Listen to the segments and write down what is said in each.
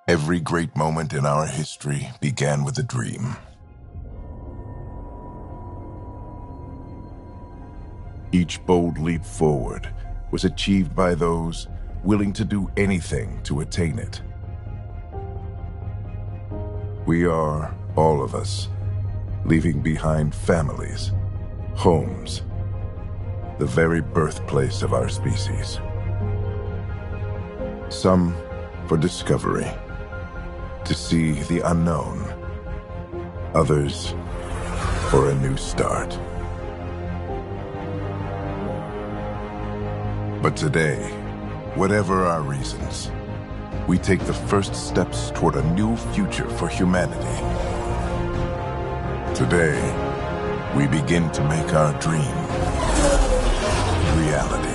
Every great moment in our history began with a dream. Each bold leap forward was achieved by those willing to do anything to attain it. We are, all of us, leaving behind families, homes, the very birthplace of our species. Some for discovery, to see the unknown. Others for a new start. But today, whatever our reasons, we take the first steps toward a new future for humanity. Today, we begin to make our dream reality.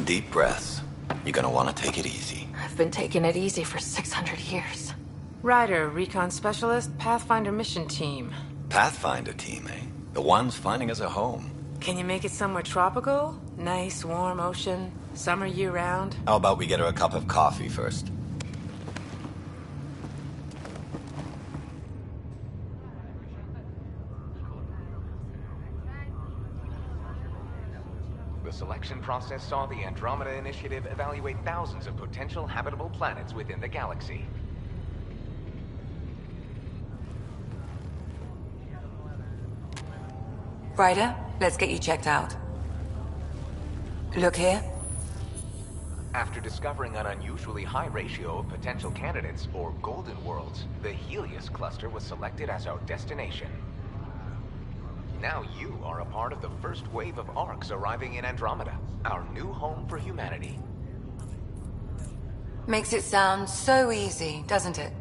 Deep breaths. You're gonna want to take it easy. I've been taking it easy for 600 years. Ryder, recon specialist, Pathfinder mission team. Pathfinder team, eh? The ones finding us a home. Can you make it somewhere tropical? Nice, warm ocean, summer year-round? How about we get her a cup of coffee first? The selection process saw the Andromeda Initiative evaluate thousands of potential habitable planets within the galaxy. Ryder, let's get you checked out. Look here. After discovering an unusually high ratio of potential candidates, or golden worlds, the Helios cluster was selected as our destination. Now you are a part of the first wave of arcs arriving in Andromeda, our new home for humanity. Makes it sound so easy, doesn't it?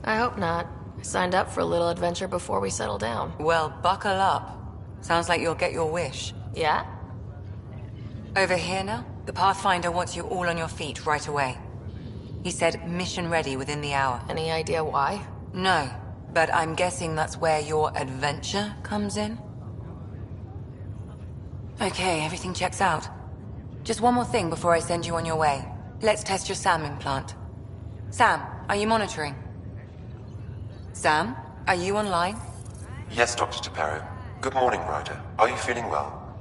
I hope not. I signed up for a little adventure before we settle down. Well, buckle up. Sounds like you'll get your wish. Yeah? Over here now, the Pathfinder wants you all on your feet right away. He said mission ready within the hour. Any idea why? No, but I'm guessing that's where your adventure comes in? Okay, everything checks out. Just one more thing before I send you on your way. Let's test your SAM implant. Sam, are you monitoring? Sam, are you online? Yes, Dr. Taparo. Good morning, Ryder. Are you feeling well?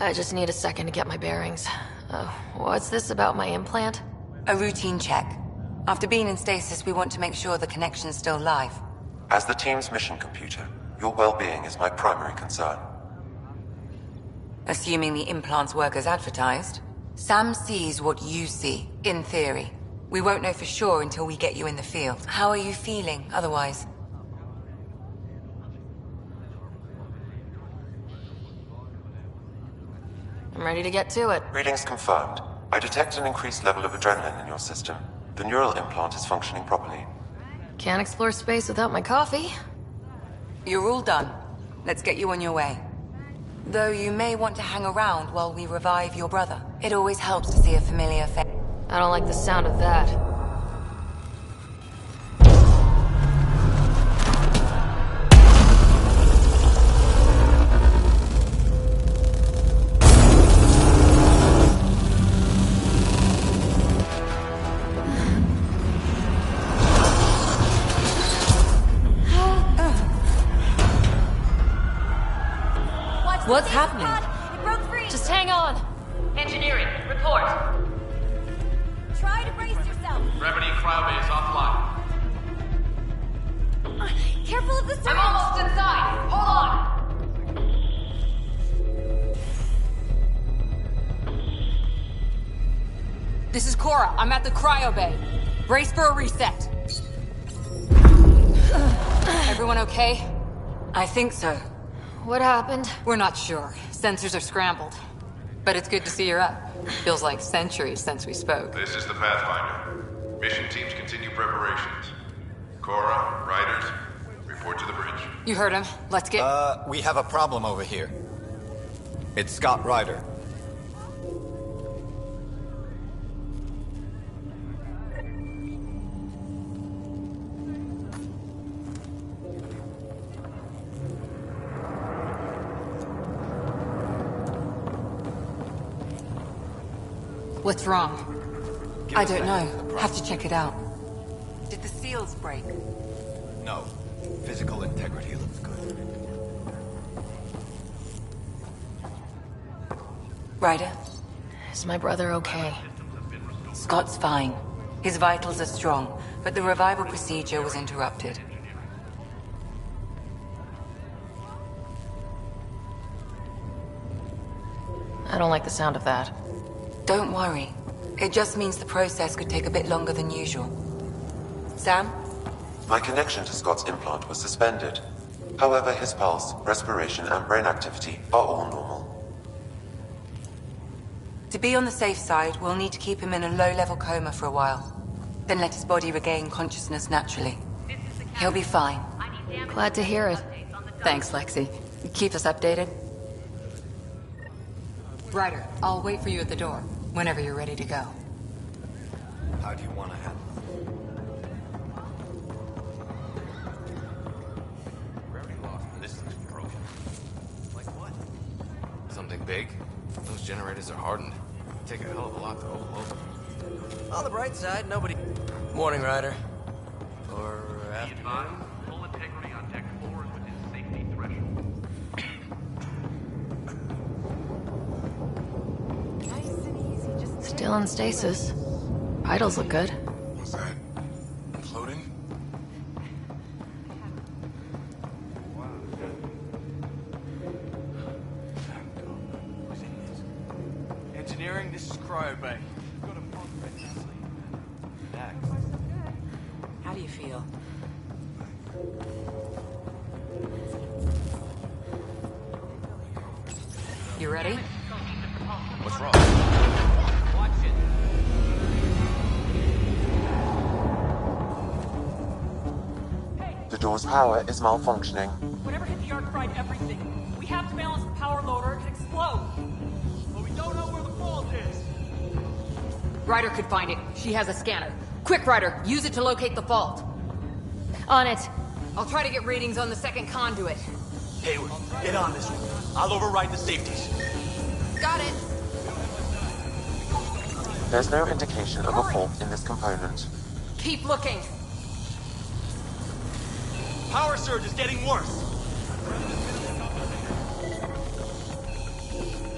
I just need a second to get my bearings. What's this about my implant? A routine check. After being in stasis, we want to make sure the connection's still live. As the team's mission computer, your well-being is my primary concern. Assuming the implants work as advertised, Sam sees what you see, in theory. We won't know for sure until we get you in the field. How are you feeling, otherwise? I'm ready to get to it. Readings confirmed. I detect an increased level of adrenaline in your system. The neural implant is functioning properly. Can't explore space without my coffee. You're all done. Let's get you on your way. Though you may want to hang around while we revive your brother. It always helps to see a familiar face. I don't like the sound of that. What's happening? It broke free. Just hang on. Engineering, report. Try to brace yourself. Remedy cryobase offline. Careful of the surge. I'm almost inside. Hold on. This is Cora. I'm at the cryo bay. Brace for a reset. Everyone okay? I think so. What happened? We're not sure. Sensors are scrambled. But it's good to see you're up. Feels like centuries since we spoke. This is the Pathfinder. Mission teams continue preparations. Cora, riders, report to the bridge. You heard him. Let's get... We have a problem over here. It's Scott Ryder. What's wrong? I don't know. Have to check it out. Did the seals break? No. Physical integrity looks good. Ryder? Is my brother okay? Scott's fine. His vitals are strong, but the revival procedure was interrupted. I don't like the sound of that. Don't worry. It just means the process could take a bit longer than usual. Sam? My connection to Scott's implant was suspended. However, his pulse, respiration, and brain activity are all normal. To be on the safe side, we'll need to keep him in a low-level coma for a while. Then let his body regain consciousness naturally. He'll be fine. Glad to hear it. Thanks, Lexi. Keep us updated. Ryder, I'll wait for you at the door, whenever you're ready to go. How do you want to handle big. Those generators are hardened. Take a hell of a lot to overload them. On the bright side, nobody... Morning, Ryder. Or afternoon. Full integrity on deck 4 is within safety threshold. Still in stasis. Vitals look good. What's that? Imploding? Engineering, this is Cryobay. How do you feel? You ready? What's wrong? Watch it. The door's power is malfunctioning. Whatever hit the arc fried everything. We have to balance the power loader. It could explode. But we don't know where the fault is. Ryder could find it. She has a scanner. Quick, Ryder, use it to locate the fault. On it. I'll try to get readings on the second conduit. Hayward, get on this one. I'll override the safeties. Got it. There's no indication of a fault in this component. Keep looking. Power surge is getting worse.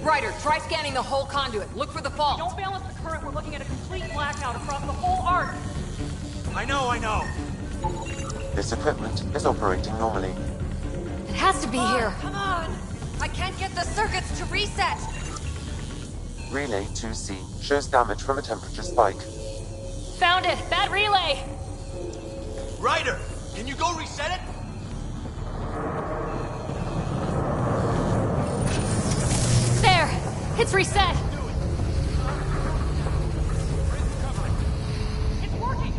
Ryder, try scanning the whole conduit. Look for the fault. Don't balance the current. We're looking at a complete blackout across the whole arc. I know. This equipment is operating normally. It has to be here. Come on! I can't get the circuits to reset! Relay 2C shows damage from a temperature spike. Found it. Bad relay. Ryder, can you go reset it? There. It's reset. It's working.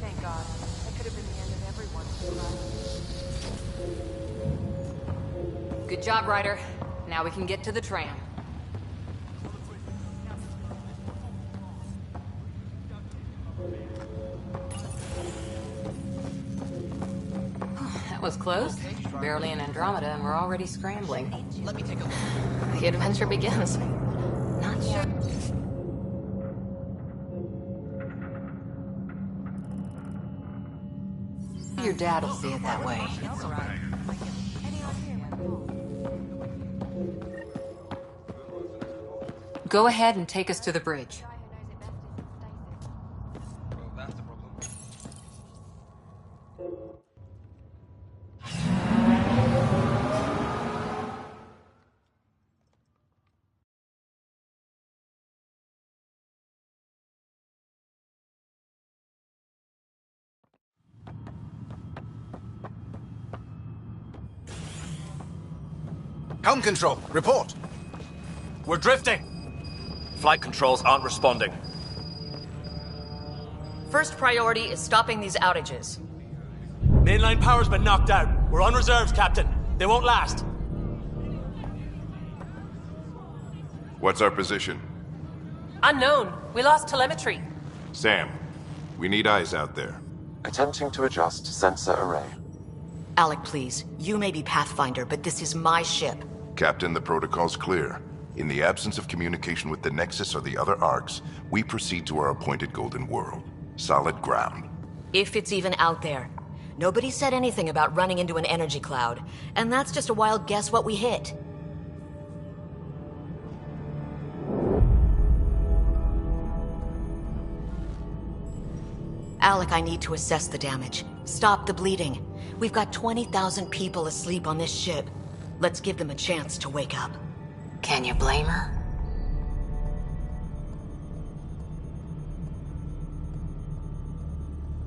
Thank God. That could have been the end of everyone's life. Good job, Ryder. Now we can get to the tram. That was close. Barely in Andromeda, and we're already scrambling. Let me take a look. The adventure begins. Not sure. Your dad will see it that way. Go ahead and take us to the bridge. Helm control, report. We're drifting. Flight controls aren't responding. First priority is stopping these outages. Mainline power's been knocked out. We're on reserves, Captain. They won't last. What's our position? Unknown. We lost telemetry. Sam, we need eyes out there. Attempting to adjust sensor array. Alec, please. You may be Pathfinder, but this is my ship. Captain, the protocol's clear. In the absence of communication with the Nexus or the other arcs, we proceed to our appointed Golden World. Solid ground. If it's even out there. Nobody said anything about running into an energy cloud, and that's just a wild guess what we hit. Alec, I need to assess the damage. Stop the bleeding. We've got 20,000 people asleep on this ship. Let's give them a chance to wake up. Can you blame her?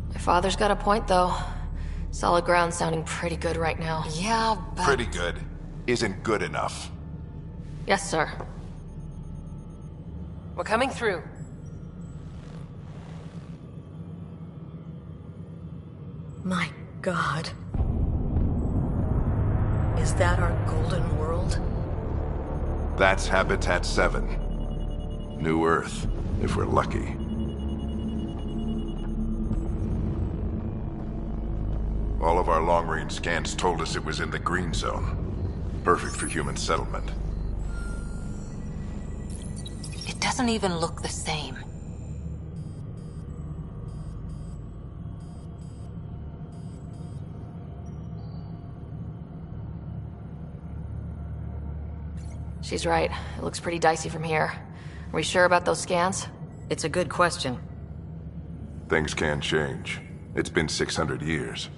My father's got a point, though. Solid ground sounding pretty good right now. Yeah, but... Pretty good. Isn't good enough. Yes, sir. We're coming through. My God. Is that our Golden World? That's Habitat 7. New Earth, if we're lucky. All of our long-range scans told us it was in the green zone. Perfect for human settlement. It doesn't even look the same. She's right. It looks pretty dicey from here. Are we sure about those scans? It's a good question. Things can change. It's been 600 years.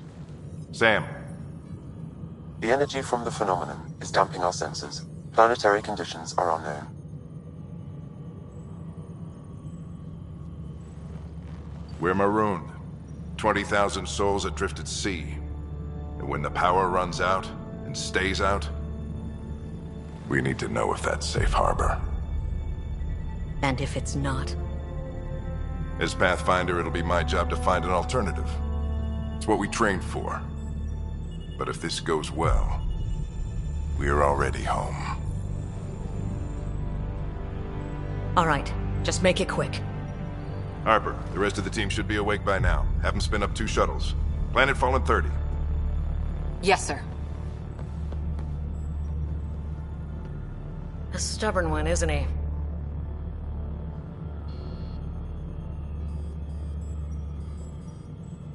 Sam. The energy from the phenomenon is damping our senses. Planetary conditions are unknown. We're marooned. 20,000 souls adrift at sea. And when the power runs out, and stays out, we need to know if that's safe harbor. And if it's not? As Pathfinder, it'll be my job to find an alternative. It's what we trained for. But if this goes well, we're already home. All right, just make it quick. Harper, the rest of the team should be awake by now. Have them spin up 2 shuttles. Planet Fallen 30. Yes, sir. A stubborn one, isn't he?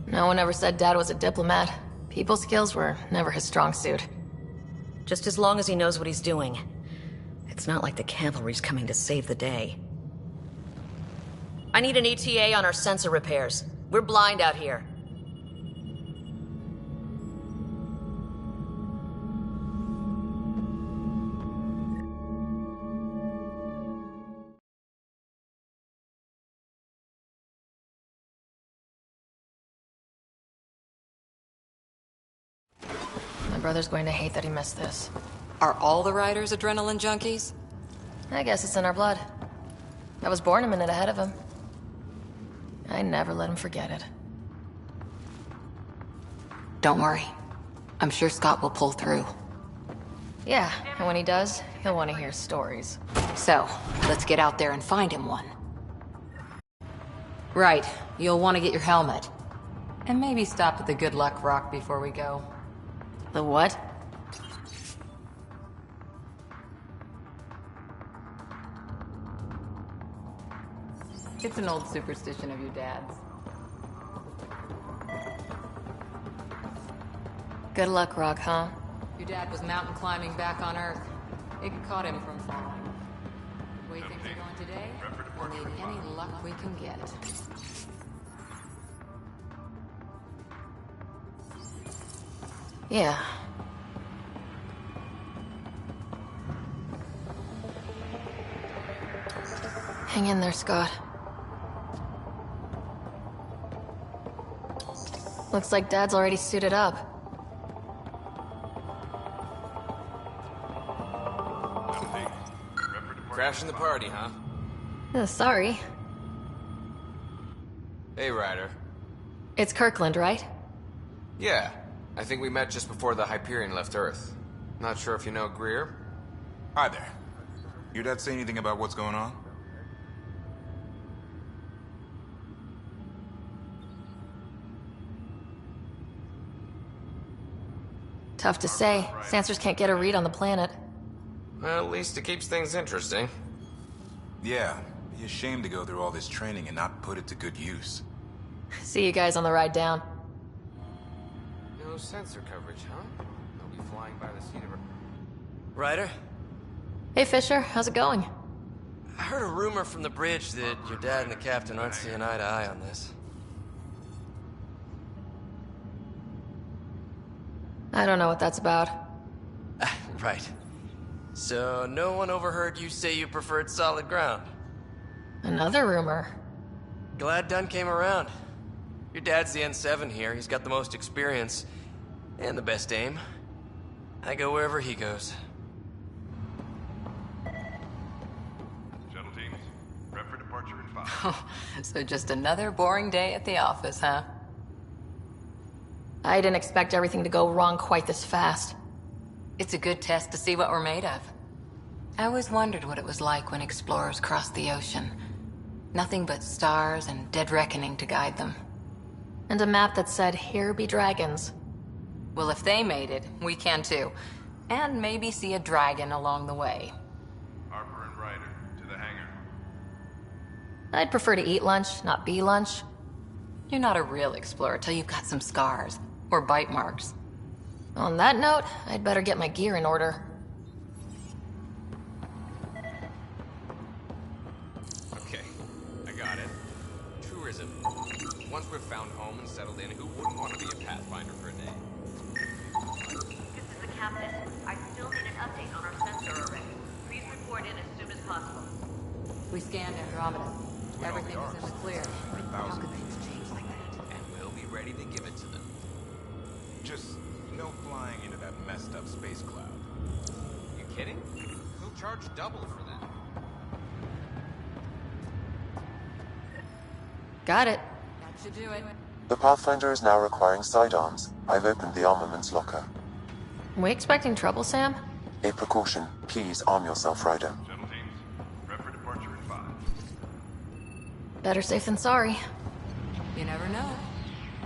No one ever said Dad was a diplomat. People skills were never his strong suit. Just as long as he knows what he's doing. It's not like the cavalry's coming to save the day. I need an ETA on our sensor repairs. We're blind out here. My brother's going to hate that he missed this. Are all the riders adrenaline junkies? I guess it's in our blood. I was born a minute ahead of him. I never let him forget it. Don't worry. I'm sure Scott will pull through. Yeah, and when he does, he'll want to hear stories. So, let's get out there and find him one. Right, you'll want to get your helmet. And maybe stop at the Good Luck Rock before we go. The what? It's an old superstition of your dad's. Good luck, Rock, huh? Your dad was mountain climbing back on Earth. It caught him from falling. The way things are going today, we'll need any luck we can get. Yeah. Hang in there, Scott. Looks like Dad's already suited up. Crashing the party, huh? Sorry. Hey, Ryder. It's Kirkland, right? Yeah. I think we met just before the Hyperion left Earth. Not sure if you know Greer? Hi there. Your dad say anything about what's going on? Tough to say. Sensors can't get a read on the planet. Well, at least it keeps things interesting. Yeah, be ashamed to go through all this training and not put it to good use. See you guys on the ride down. No sensor coverage, huh? They'll be flying by the seat of her. Ryder? Hey, Fisher. How's it going? I heard a rumor from the bridge that your dad and the captain aren't seeing eye to eye on this. I don't know what that's about. Right. So, no one overheard you say you preferred solid ground? Another rumor. Glad Dunn came around. Your dad's the N7 here. He's got the most experience. And the best aim. I go wherever he goes. Shuttle teams, prep for departure in 5. Oh, so just another boring day at the office, huh? I didn't expect everything to go wrong quite this fast. It's a good test to see what we're made of. I always wondered what it was like when explorers crossed the ocean. Nothing but stars and dead reckoning to guide them. And a map that said, "Here be dragons." Well, if they made it, we can too. And maybe see a dragon along the way. Harper and Ryder, to the hangar. I'd prefer to eat lunch, not be lunch. You're not a real explorer till you've got some scars. Or bite marks. On that note, I'd better get my gear in order. Okay, I got it. Tourism. Once we've found home and settled in, who wouldn't want to be a Pathfinder for a day? This is the captain. I still need an update on our sensor array. Please report in as soon as possible. We scanned Andromeda. Everything was in the clear. How could things change like that? And we'll be ready to give it to them. Just no flying into that messed up space cloud. You kidding? Who'll charge double for that? Got it. That should do it. The Pathfinder is now requiring sidearms. I've opened the armaments locker. We expecting trouble, Sam? A precaution. Please arm yourself, Ryder. Shuttle teams, prep for departure in 5. Better safe than sorry. You never know.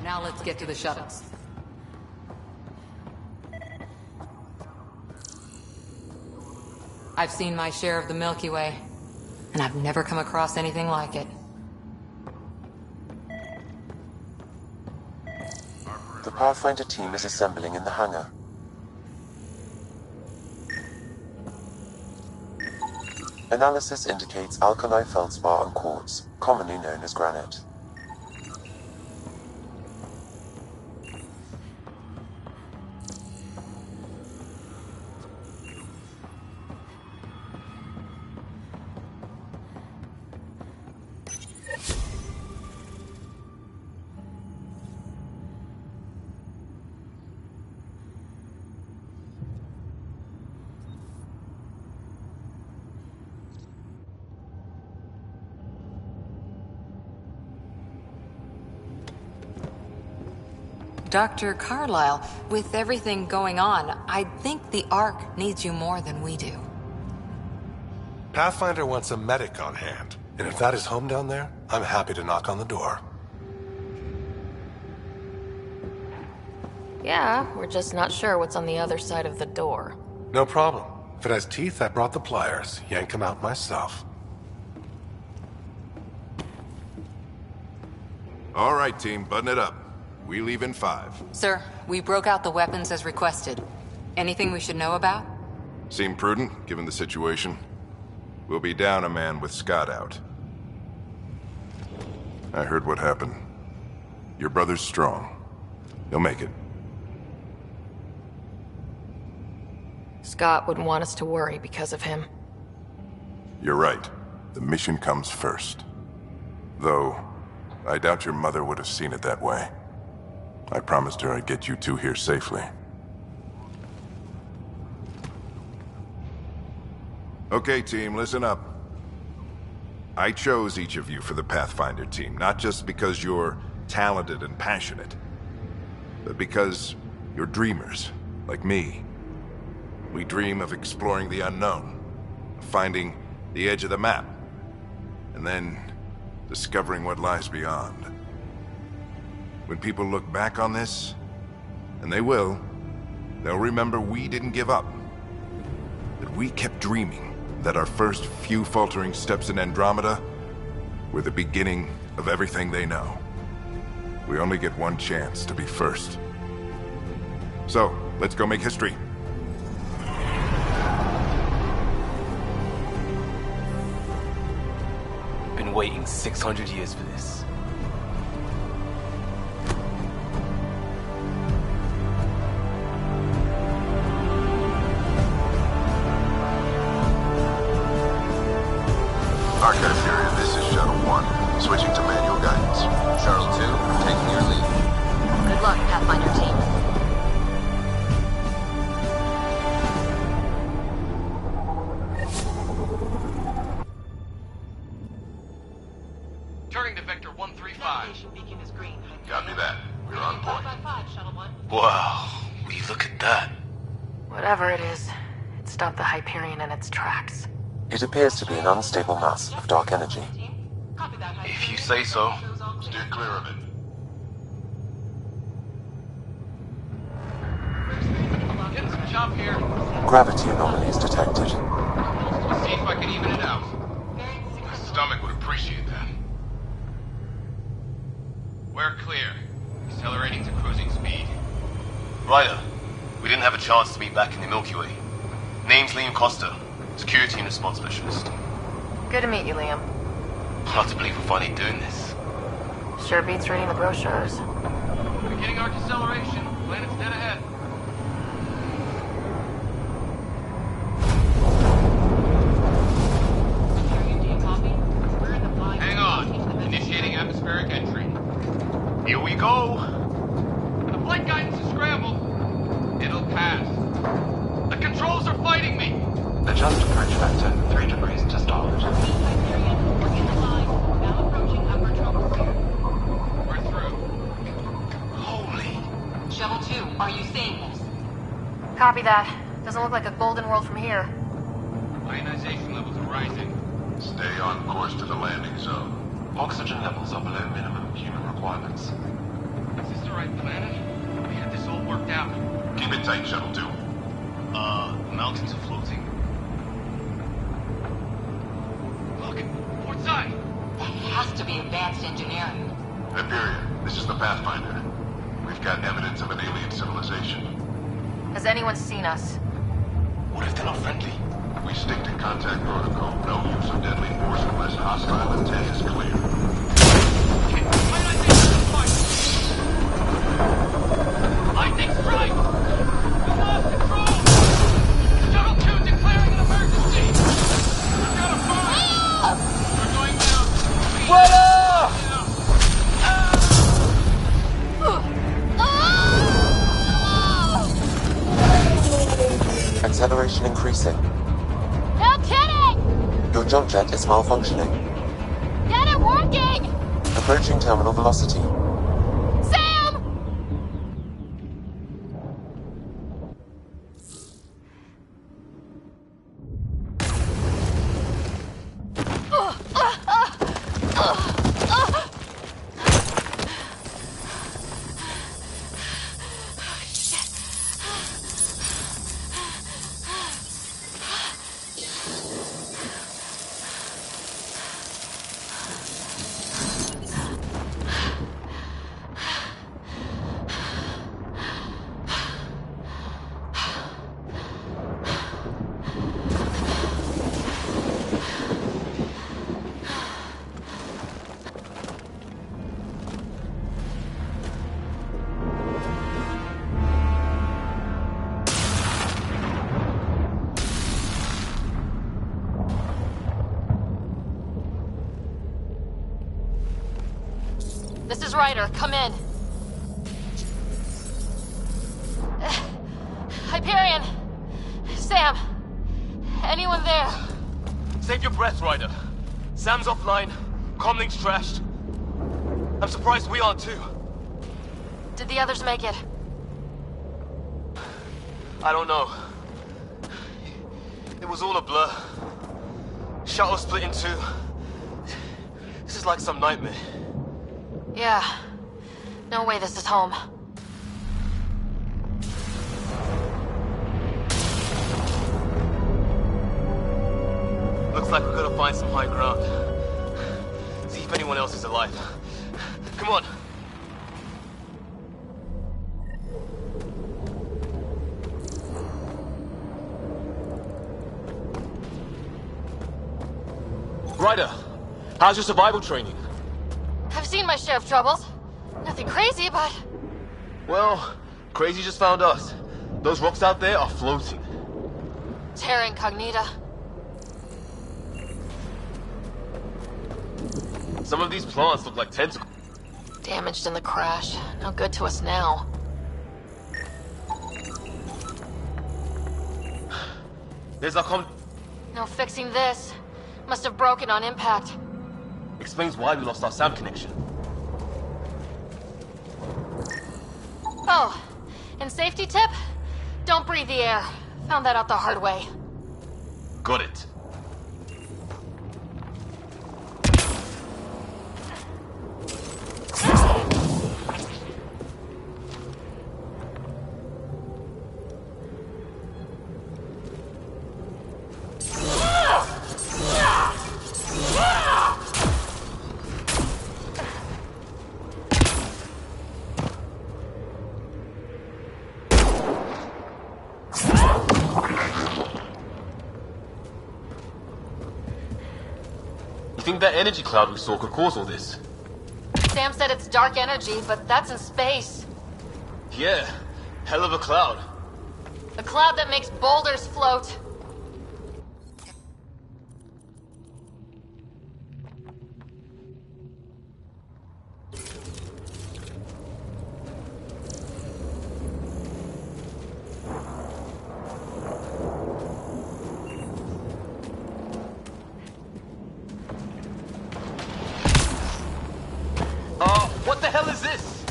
Now let's get to the shuttles. I've seen my share of the Milky Way, and I've never come across anything like it. The Pathfinder team is assembling in the hangar. Analysis indicates alkali feldspar and quartz, commonly known as granite. Dr. Carlyle, with everything going on, I think the Ark needs you more than we do. Pathfinder wants a medic on hand, and if that is home down there, I'm happy to knock on the door. Yeah, we're just not sure what's on the other side of the door. No problem. If it has teeth, I brought the pliers. Yank them out myself. All right, team, button it up. We leave in 5. Sir, we broke out the weapons as requested. Anything we should know about? Seem prudent, given the situation. We'll be down a man with Scott out. I heard what happened. Your brother's strong. He'll make it. Scott wouldn't want us to worry because of him. You're right. The mission comes first. Though, I doubt your mother would have seen it that way. I promised her I'd get you two here safely. Okay, team, listen up. I chose each of you for the Pathfinder team, not just because you're talented and passionate, but because you're dreamers, like me. We dream of exploring the unknown, of finding the edge of the map, and then discovering what lies beyond. When people look back on this, and they will, they'll remember we didn't give up. That we kept dreaming, that our first few faltering steps in Andromeda were the beginning of everything they know. We only get one chance to be first. So, let's go make history. Been waiting 600 years for this. Archive period, this is Shuttle 1. Switching to manual guidance. Shuttle 2, taking your lead. Good luck, Pathfinder team. Turning to Vector 135. Copy that. We're on point. Wow, will you look at that? Whatever it is, it stopped the Hyperion in its tracks. It appears to be an unstable mass of dark energy. If you say so. Steer clear of it. Getting some chop here. gravity anomalies detected. See if I can even it out. My stomach would appreciate that. We're clear. Accelerating to cruising speed. Ryder, we didn't have a chance to meet back in the Milky Way. Name's Liam Costa, Security and Response Specialist. Good to meet you, Liam. Hard to believe we're finally doing this. Sure beats reading the brochures. Beginning arc acceleration. Planet's dead ahead. Hang on. Initiating atmospheric entry. Here we go. The flight guidance is scrambled. It'll pass. The controls are fighting me. Adjust approach vector 3 degrees to start. We're through. Holy. Shuttle 2, are you seeing this? Copy that. Doesn't look like a golden world from here. Ionization levels are rising. Stay on course to the landing zone. Oxygen levels are below minimum human requirements. Is this the right planet? We had this all worked out. Keep it tight, Shuttle 2. The mountains are floating. Look, port side. That has to be advanced engineering. Hyperion, this is the Pathfinder. We've got evidence of an alien civilization. Has anyone seen us? What if they're not friendly? We stick to contact protocol. No use of deadly force unless hostile intent is clear. Lightning strike! We lost control! Shuttle 2 declaring an emergency! We've got a fire! We're going down! Acceleration increasing. No kidding! Your jump jet is malfunctioning. Get it working! Approaching terminal velocity. Sam! This is Ryder. Come in. Hyperion! Sam! Anyone there? Save your breath, Ryder. Sam's offline. Comlink's trashed. I'm surprised we aren't too. Did the others make it? I don't know. It was all a blur. Shuttle split in two. This is like some nightmare. Yeah. No way this is home. Looks like we're gonna find some high ground. See if anyone else is alive. Come on. Ryder, how's your survival training? I've seen my share of troubles. Nothing crazy, but... Well, crazy just found us. Those rocks out there are floating. Terra Incognita. Some of these plants look like tentacles. Damaged in the crash. No good to us now. There's our No fixing this. Must have broken on impact. Explains why we lost our SAM connection. Oh, and safety tip? Don't breathe the air. Found that out the hard way. Got it. think that energy cloud we saw could cause all this? Sam said it's dark energy, but that's in space. Yeah, hell of a cloud. A cloud that makes boulders float. What the hell is this?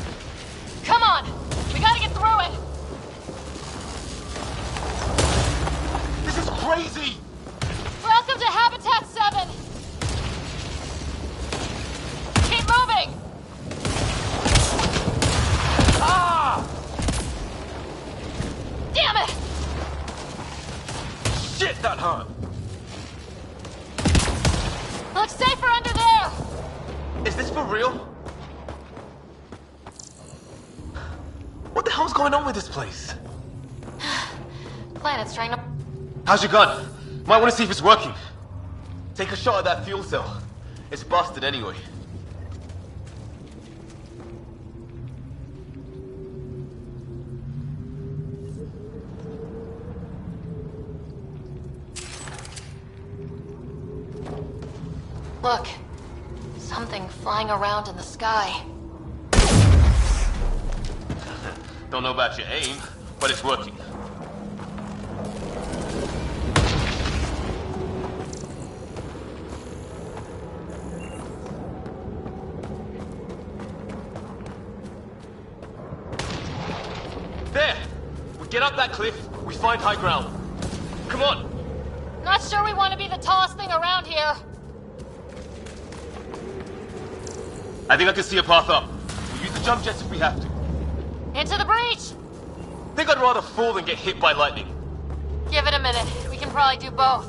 Come on! We gotta get through it! This is crazy! Welcome to Habitat 7! Keep moving! Ah! Damn it! Shit, that hurt! Looks safer under there! Is this for real? What the hell's going on with this place? Planet's trying to... How's your gun? Might want to see if it's working. Take a shot at that fuel cell. It's busted anyway. Look. Something flying around in the sky. Don't know about your aim, but it's working. There! We get up that cliff, we find high ground. Come on! Not sure we want to be the tallest thing around here. I think I can see a path up. We'll use the jump jets if we have to. Into the breach! Think I'd rather fall than get hit by lightning. Give it a minute. We can probably do both.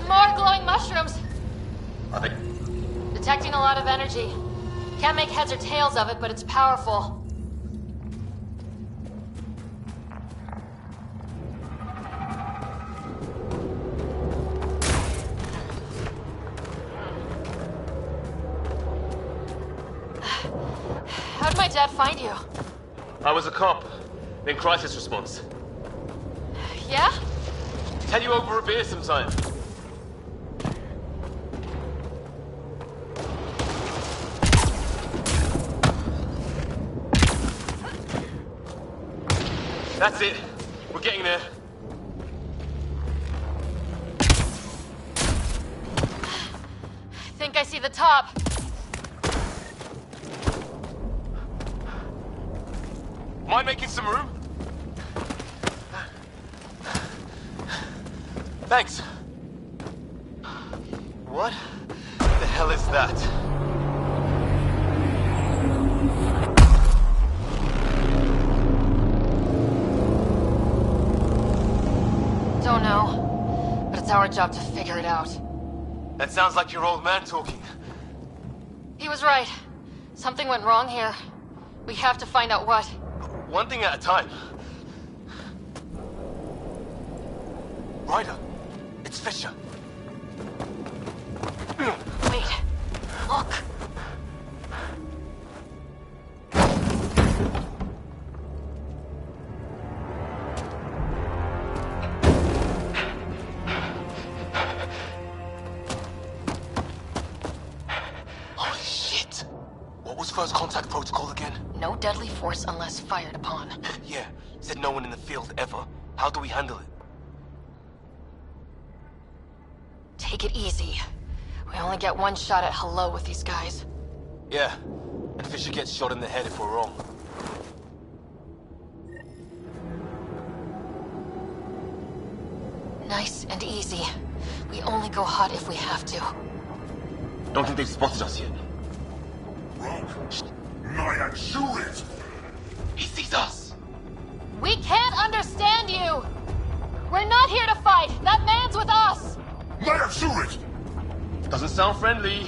More glowing mushrooms. Are they? Detecting a lot of energy. Can't make heads or tails of it, but it's powerful. How'd my dad find you? I was a cop, then crisis response. Yeah? Tell you over a beer sometime. That's it. We're getting there. I think I see the top. Mind making some room? Thanks. What the hell is that? Don't know, but it's our job to figure it out. That sounds like your old man talking. He was right. Something went wrong here. We have to find out what. One thing at a time. Ryder, it's Fisher. Wait, look. Holy shit! What was first contact protocol again? No deadly force unless fired upon. Yeah, said no one in the field ever. How do we handle it? Take it easy. We only get one shot at hello with these guys. Yeah, and Fisher gets shot in the head if we're wrong. Nice and easy. We only go hot if we have to. Don't think they've spotted us yet. Naya, shoot it! He sees us! We can't understand you! We're not here to fight! That man's with us! Naya, shoot it! Doesn't sound friendly.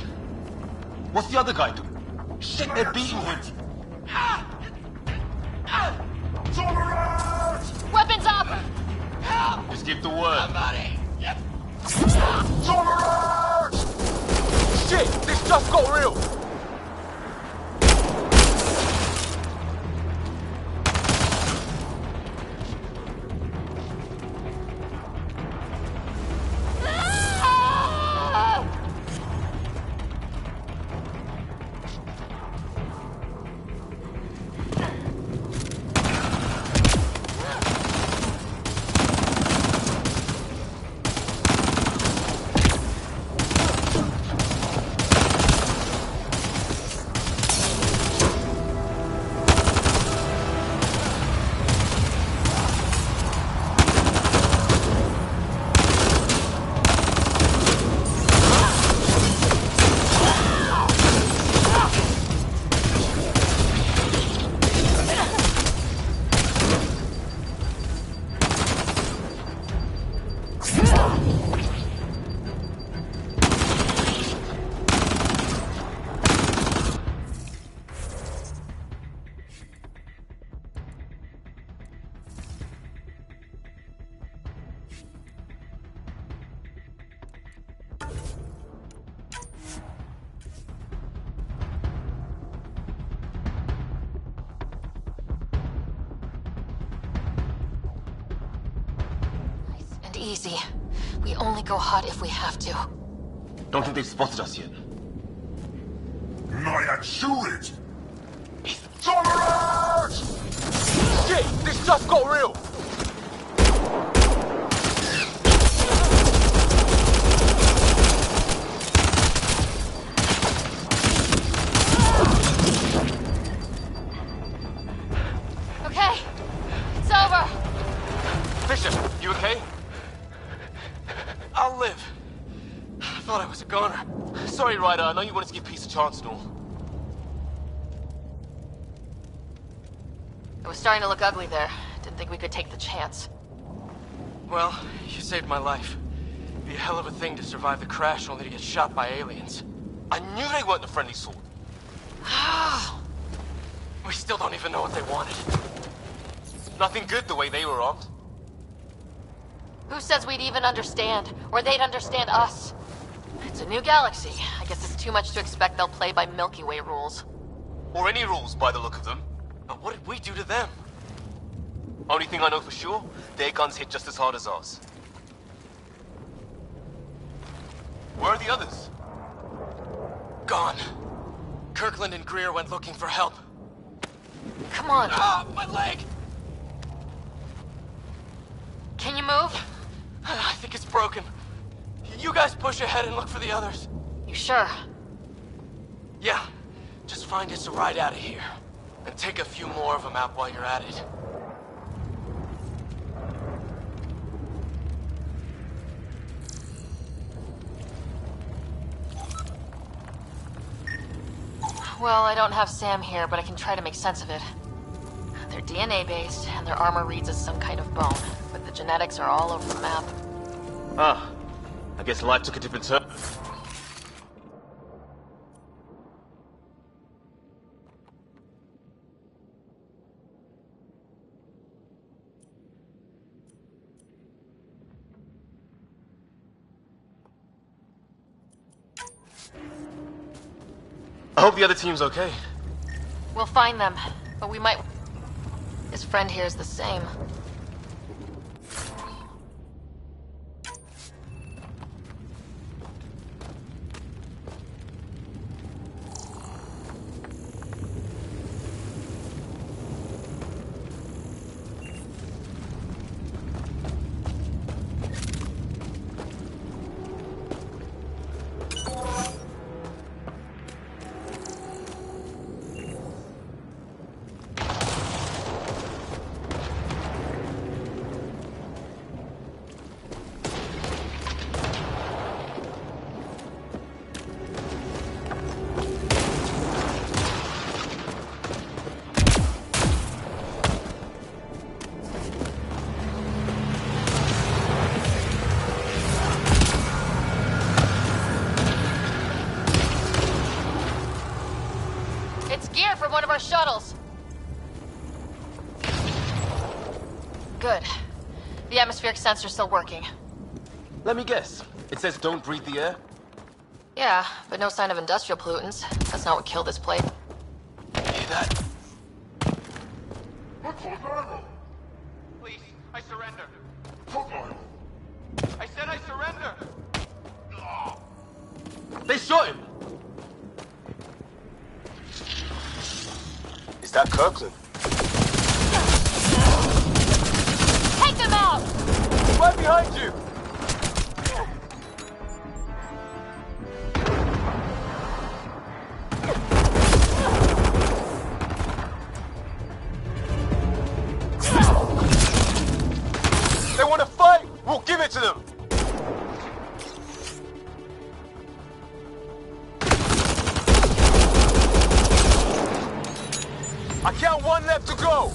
What's the other guy doing? Shit, they're beating him! Tolerance! Weapons up! Help! Just give the word. Somebody! Yep! Shit! This stuff got real! Easy. We only go hot if we have to. Don't think they've spotted us yet. Not shoot it! Shit! This stuff got real! Okay. It's over. Bishop, you okay? I'll live. I thought I was a goner. Sorry, Ryder. I know you wanted to give peace a chance and all. It was starting to look ugly there. Didn't think we could take the chance. Well, you saved my life. It'd be a hell of a thing to survive the crash only to get shot by aliens. I knew they weren't the friendly sort. We still don't even know what they wanted. Nothing good the way they were armed. Who says we'd even understand? Or they'd understand us? It's a new galaxy. I guess it's too much to expect they'll play by Milky Way rules. Or any rules by the look of them. But what did we do to them? Only thing I know for sure, their guns hit just as hard as ours. Where are the others? Gone. Kirkland and Greer went looking for help. Come on. Ah, my leg! Can you move? I think it's broken. You guys push ahead and look for the others. You sure? Yeah. Just find us a ride out of here. And take a few more of them out while you're at it. Well, I don't have Sam here, but I can try to make sense of it. They're DNA-based, and their armor reads as some kind of bone, but the genetics are all over the map. Ah, I guess life took a different turn. I hope the other team's okay. We'll find them, but we might... His friend here is the same. One of our shuttles. Good. The atmospheric sensor's still working. Let me guess. It says don't breathe the air? Yeah, but no sign of industrial pollutants. That's not what killed this place. Hear that? Please, I surrender. I said I surrender. They shot him! Is that Kirkland? Take them out! Right behind you! They want to fight! We'll give it to them! I count one left to go!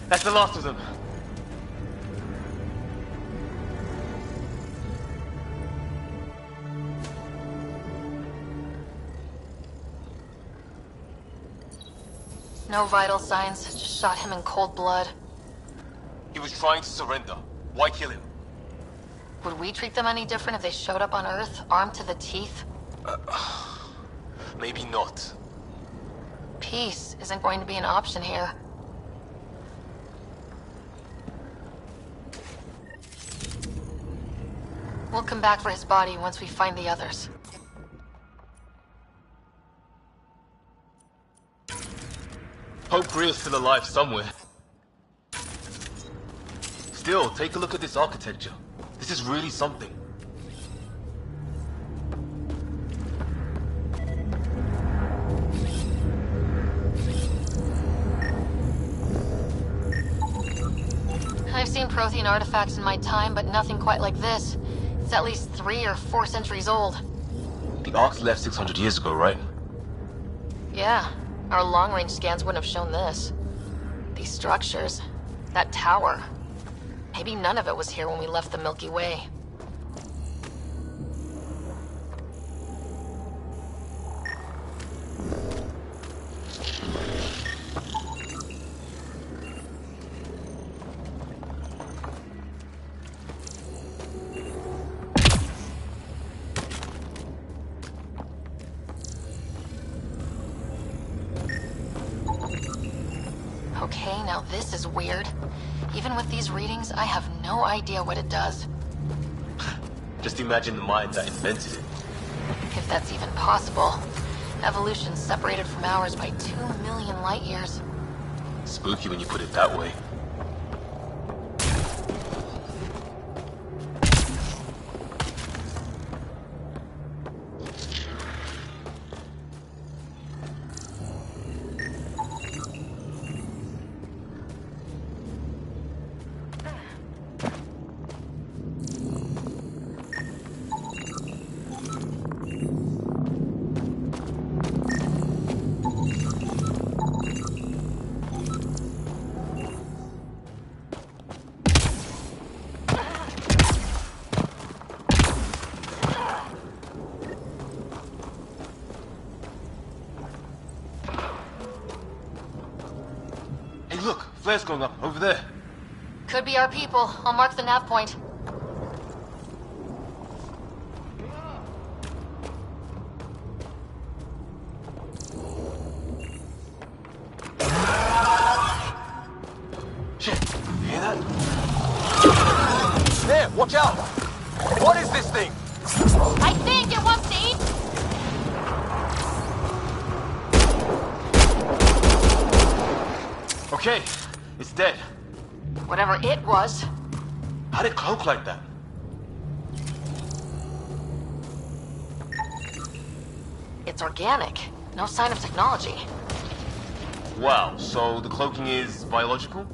That's the last of them. No vital signs, just shot him in cold blood. He was trying to surrender. Why kill him? Would we treat them any different if they showed up on Earth, armed to the teeth? Maybe not. Peace isn't going to be an option here. We'll come back for his body once we find the others. Hope Greer's still alive somewhere. Still, take a look at this architecture. This is really something. I've seen Prothean artifacts in my time, but nothing quite like this. It's at least 3 or 4 centuries old. The Ark's left 600 years ago, right? Yeah, our long-range scans wouldn't have shown this. These structures, that tower. Maybe none of it was here when we left the Milky Way. Okay, now this is weird. Even with these readings, I have no idea what it does. Just imagine the mind that invented it. If that's even possible. Evolution's separated from ours by 2 million light years. Spooky when you put it that way. Look, flares going up over there. Could be our people. I'll mark the nav point. Shit, you hear that? There, watch out! What is this thing? I think it wants to eat. Okay, it's dead. Whatever it was. How'd it cloak like that? It's organic. No sign of technology. Wow, so the cloaking is biological?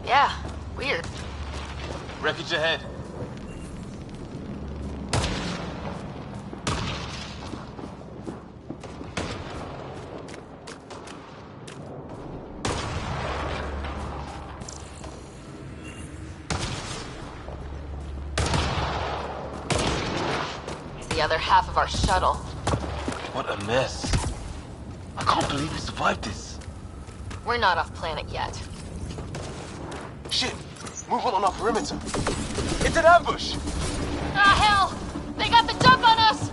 Yeah, weird. Wreckage ahead. the other half of our shuttle. What a mess. I can't believe we survived this. We're not off planet yet. Shit! Movement on our perimeter. It's an ambush! Ah, hell! They got the jump on us!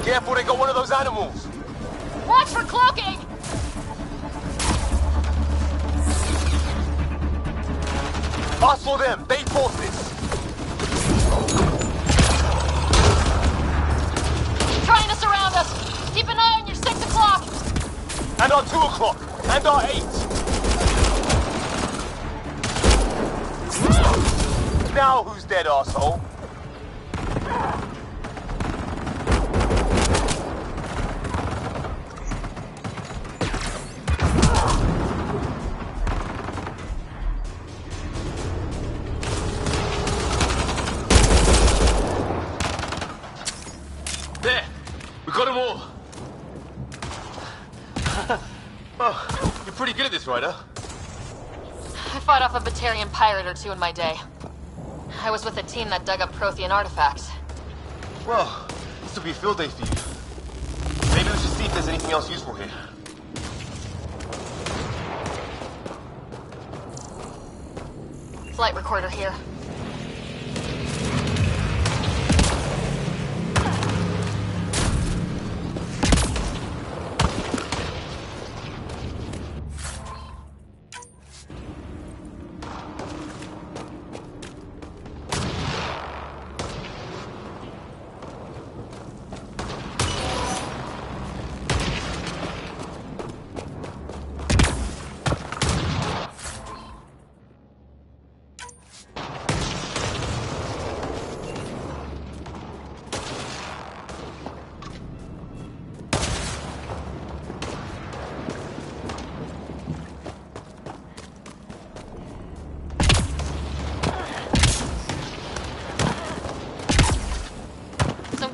Careful, they got one of those animals! Watch for cloaking! Us for them, they forces! Trying to surround us! Keep an eye on your 6 o'clock! And our 2 o'clock! And our 8! Now who's dead, arsehole? There! We got them all! Oh, you're pretty good at this, Ryder. I fought off a Batarian pirate or two in my day. I was with a team that dug up Prothean artifacts. Well, this will be a field day for you. Maybe we should see if there's anything else useful here. Flight recorder here.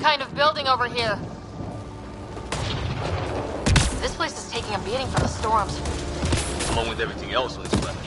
Kind of building over here. This place is taking a beating from the storms. Along with everything else on this planet.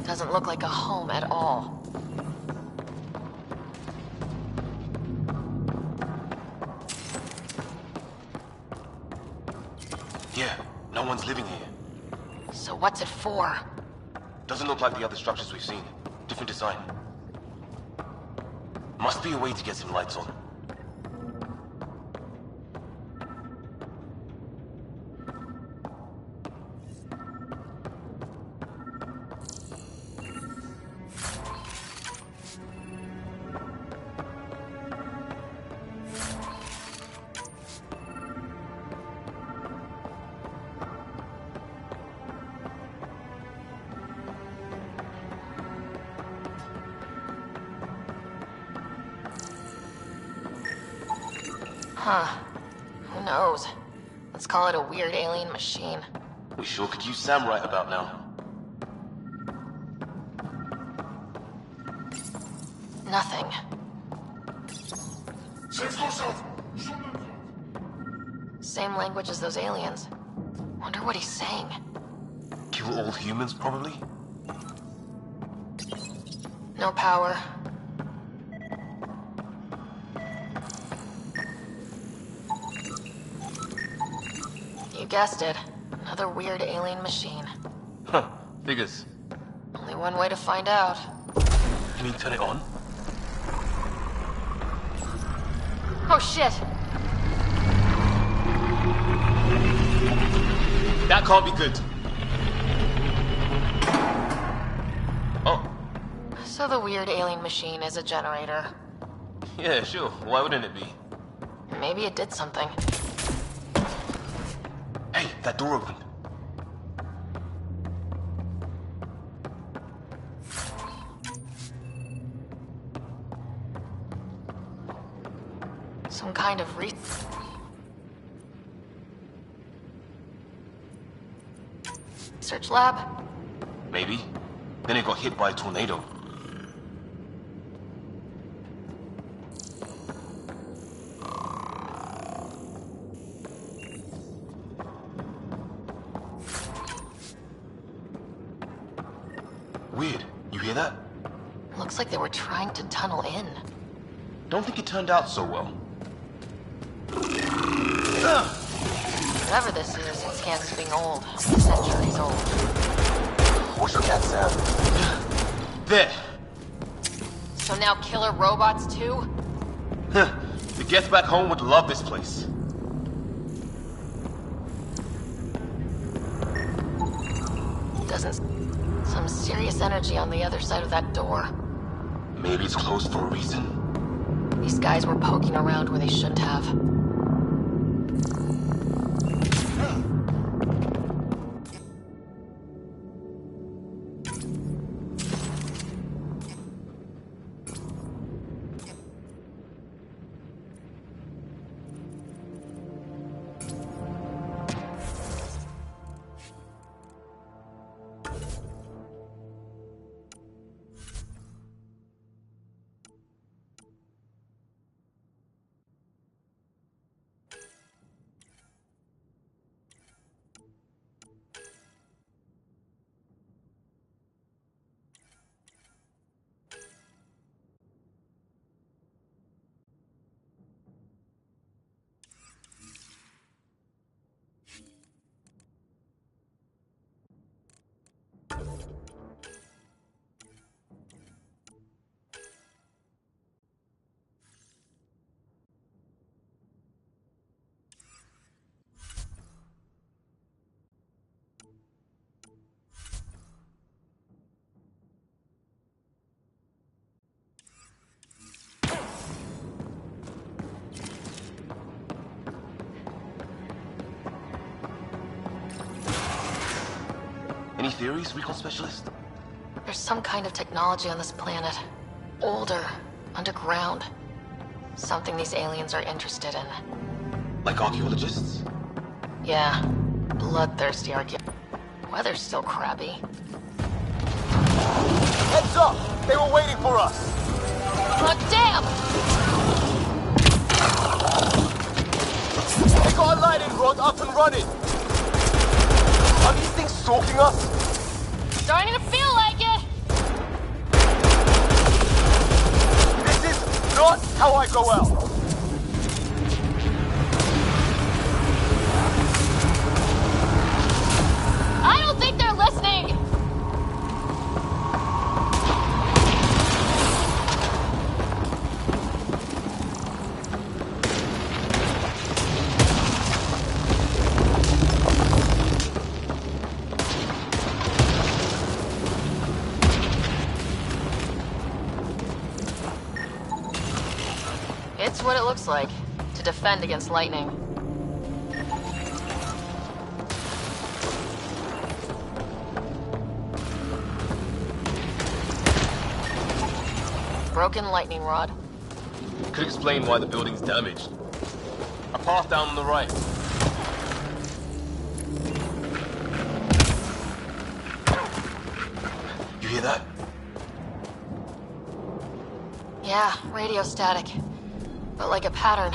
Doesn't look like a home at all. Yeah, no one's living here. So what's it for? Doesn't look like the other structures we've seen. Different design. Must be a way to get some lights on. Huh. Who knows? Let's call it a weird alien machine. We sure could use Sam right about now. Nothing. Same language as those aliens. Wonder what he's saying. Kill all humans, probably? No power. guessed it. Another weird alien machine. Huh. Figures. Only one way to find out. You mean turn it on? Oh shit! That can't be good. Oh. So the weird alien machine is a generator. Yeah, sure. Why wouldn't it be? Maybe it did something. Hey, that door opened. Some kind of research lab? Maybe. Then it got hit by a tornado. Weird. You hear that? Looks like they were trying to tunnel in. Don't think it turned out so well. Whatever this is, it scans as being old. Centuries old. Watch your cat, Sam. There. So now killer robots too? The Geth back home would love this place. Doesn't... Some serious energy on the other side of that door. Maybe it's closed for a reason. These guys were poking around where they shouldn't have. Any theories, recon specialist? There's some kind of technology on this planet. Older, underground. Something these aliens are interested in. Like archaeologists? Yeah, bloodthirsty Weather's still crappy. Heads up! They were waiting for us! Oh, damn! They got a lightning rod up and running! Are these things stalking us? Starting to feel like it! This is not how I go out! I don't think they're listening! It's what it looks like, to defend against lightning. Broken lightning rod. Could explain why the building's damaged. A path down on the right. You hear that? Yeah, radio static. But like a pattern.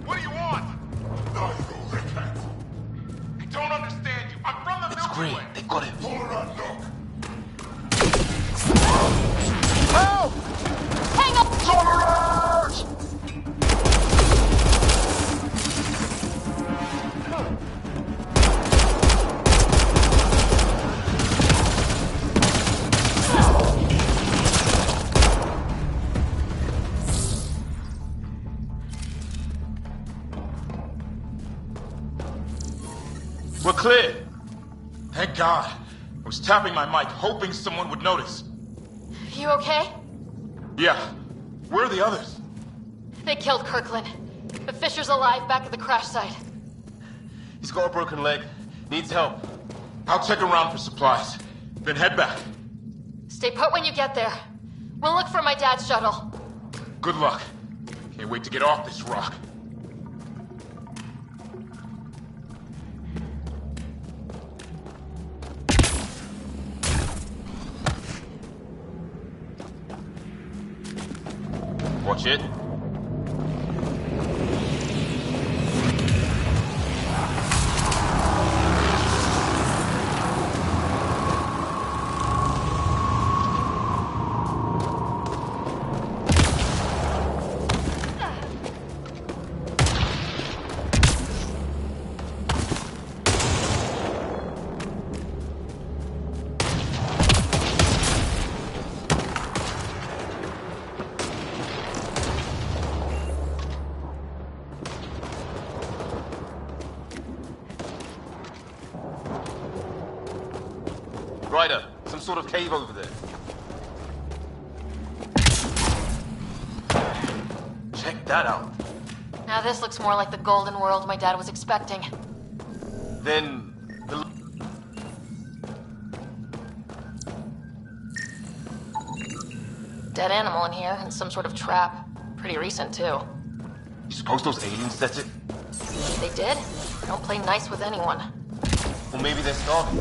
What do you want? I don't understand you. I'm from the Milky Way. They got him. Help! Hang up! Surge! clear. Thank God. I was tapping my mic, hoping someone would notice. You okay? Yeah. Where are the others? They killed Kirkland. The Fisher's alive back at the crash site. He's got a broken leg. Needs help. I'll check around for supplies. Then head back. Stay put when you get there. We'll look for my dad's shuttle. Good luck. Can't wait to get off this rock. Watch it. Ryder, some sort of cave over there. Check that out. Now this looks more like the golden world my dad was expecting. Then... Dead animal in here, and some sort of trap. Pretty recent, too. You suppose those aliens set it? They did? Don't play nice with anyone. Or maybe they're starving.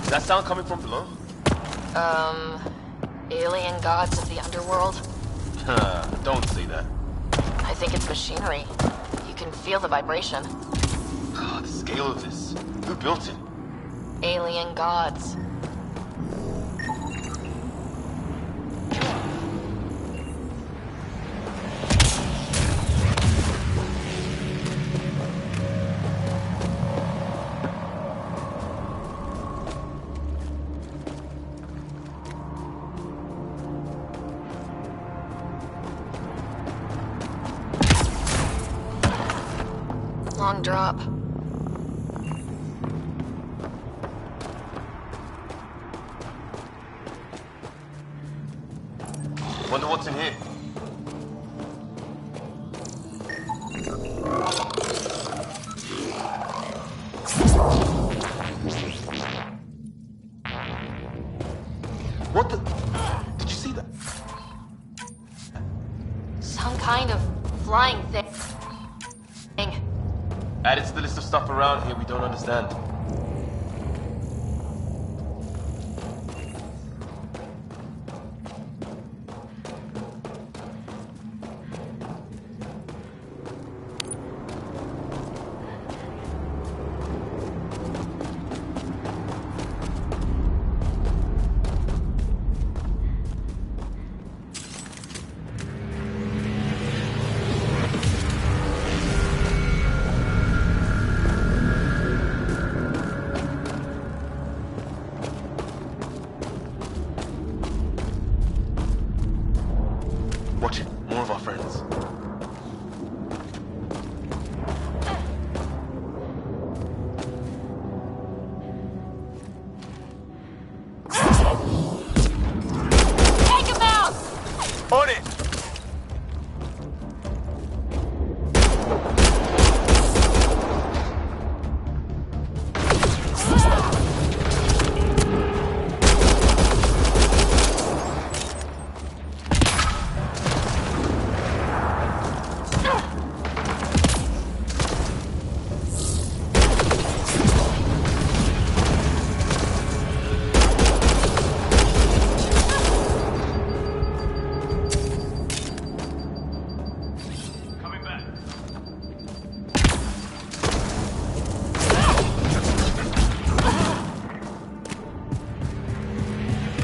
Is that sound coming from below? Alien gods of the underworld? Don't say that. I think it's machinery. You can feel the vibration. God, the scale of this. Who built it? Alien gods. Long drop. Wonder what's in here. What the? Did you see that? Some kind of flying thing. Added to the list of stuff around here we don't understand.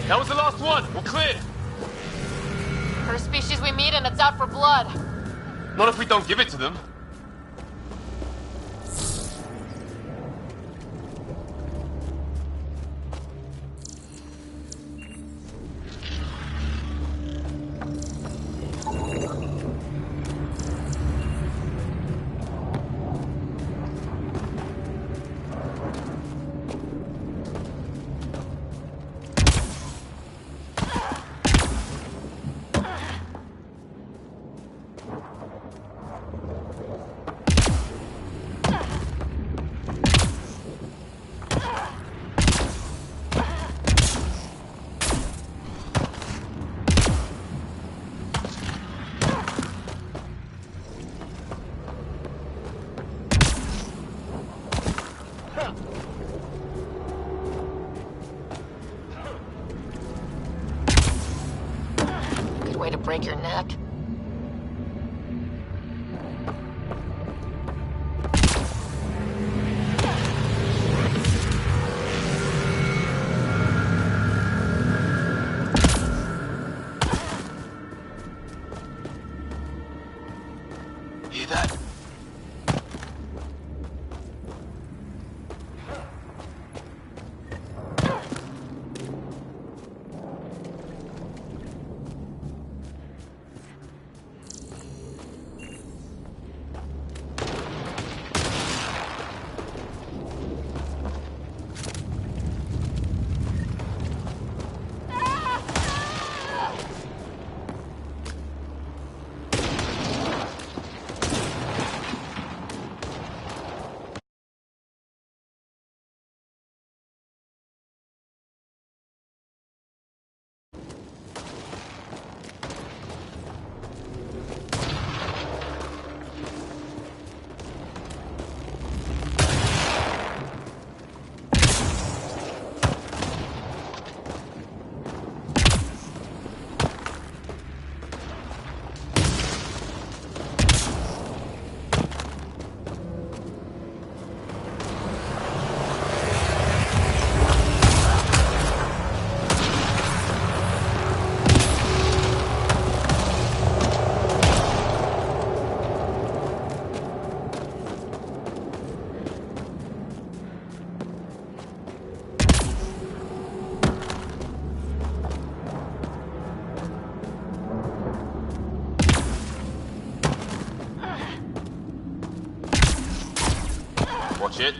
That was the last one. We're clear. First species we meet and it's out for blood. Not if we don't give it to them. Way to break your neck. Hear that? Watch it.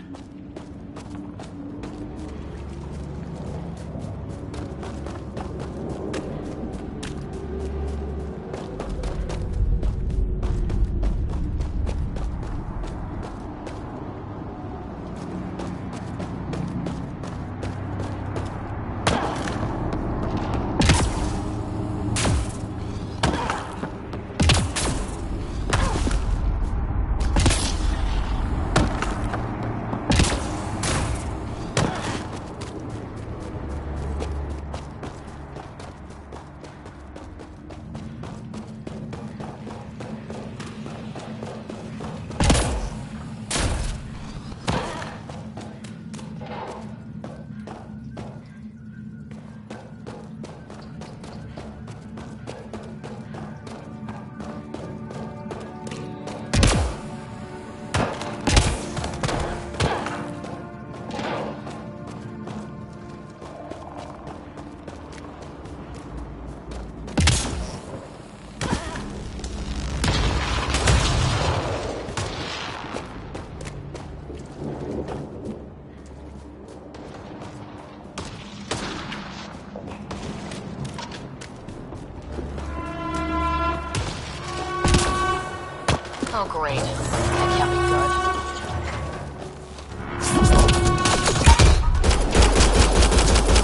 Oh, great. That can't be good.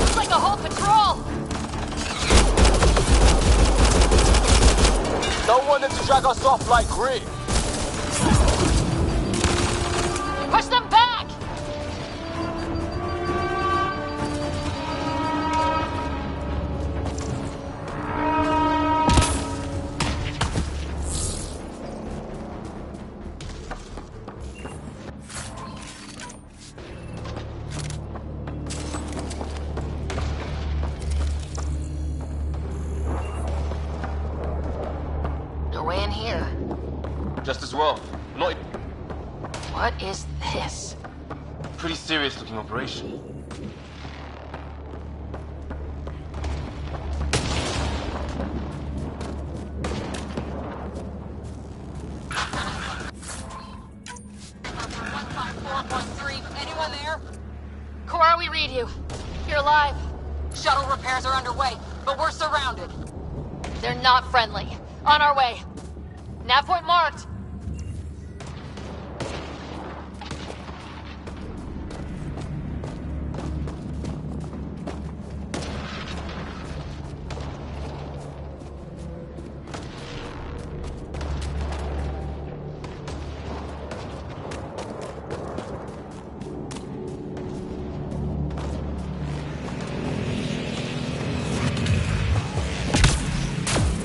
Looks like a whole patrol! No one to drag us off like Grid. Push them back! as well. Not What is this? pretty serious looking operation. Anyone there? Cora, we read you. You're alive. Shuttle repairs are underway, but we're surrounded. They're not friendly. On our way. Nav point marked.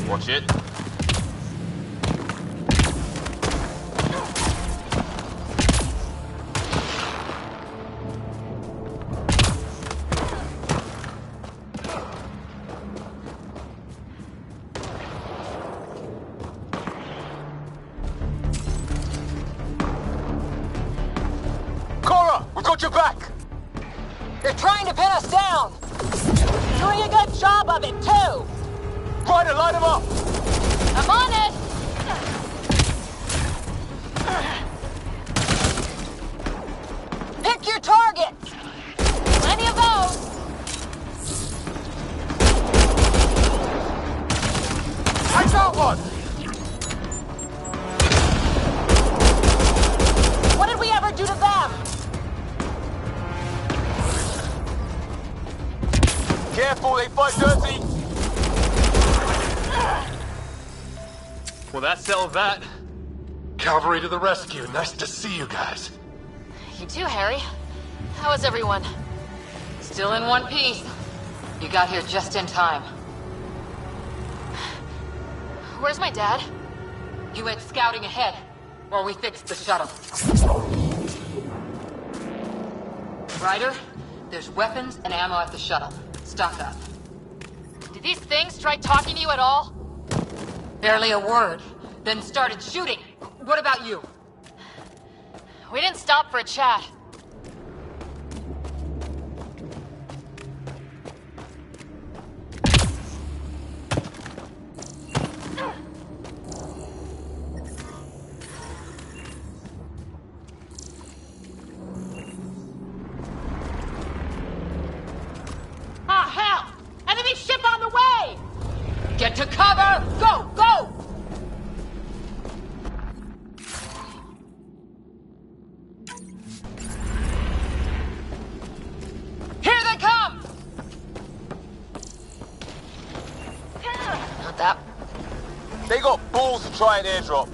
Watch it. Cora, we got your back! They're trying to pin us down! Doing a good job of it, too! Ryder, line him up! I'm on it! Pick your targets! Plenty of those! I got one! What did we ever do to them? Careful, they fight dirty! Well, that settled that. Cavalry to the rescue. Nice to see you guys. You too, Harry. How is everyone? Still in one piece. You got here just in time. Where's my dad? He went scouting ahead while we fixed the shuttle. Ryder, there's weapons and ammo at the shuttle. Stock up. Did these things try talking to you at all? Barely a word, then started shooting. What about you? We didn't stop for a chat. Ah, hell! Enemy ship on the way! Get to cover! Go! Go! Here they come! Not that. They got balls to try an airdrop.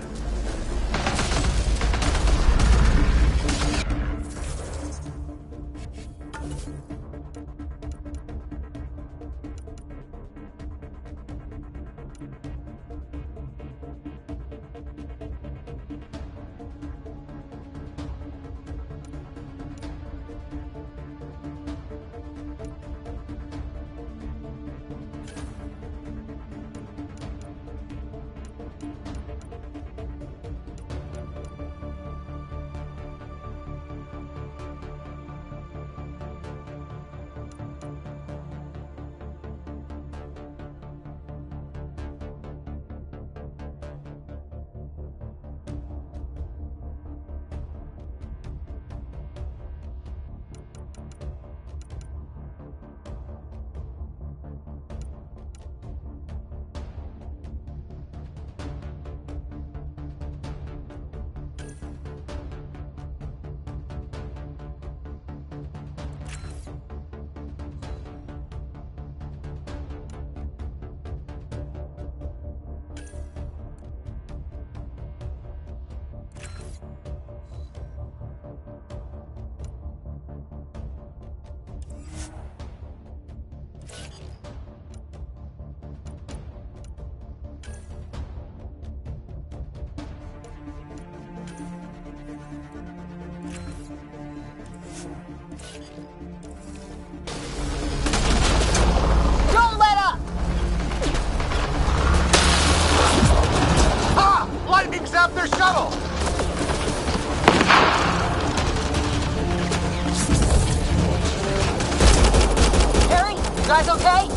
guys okay?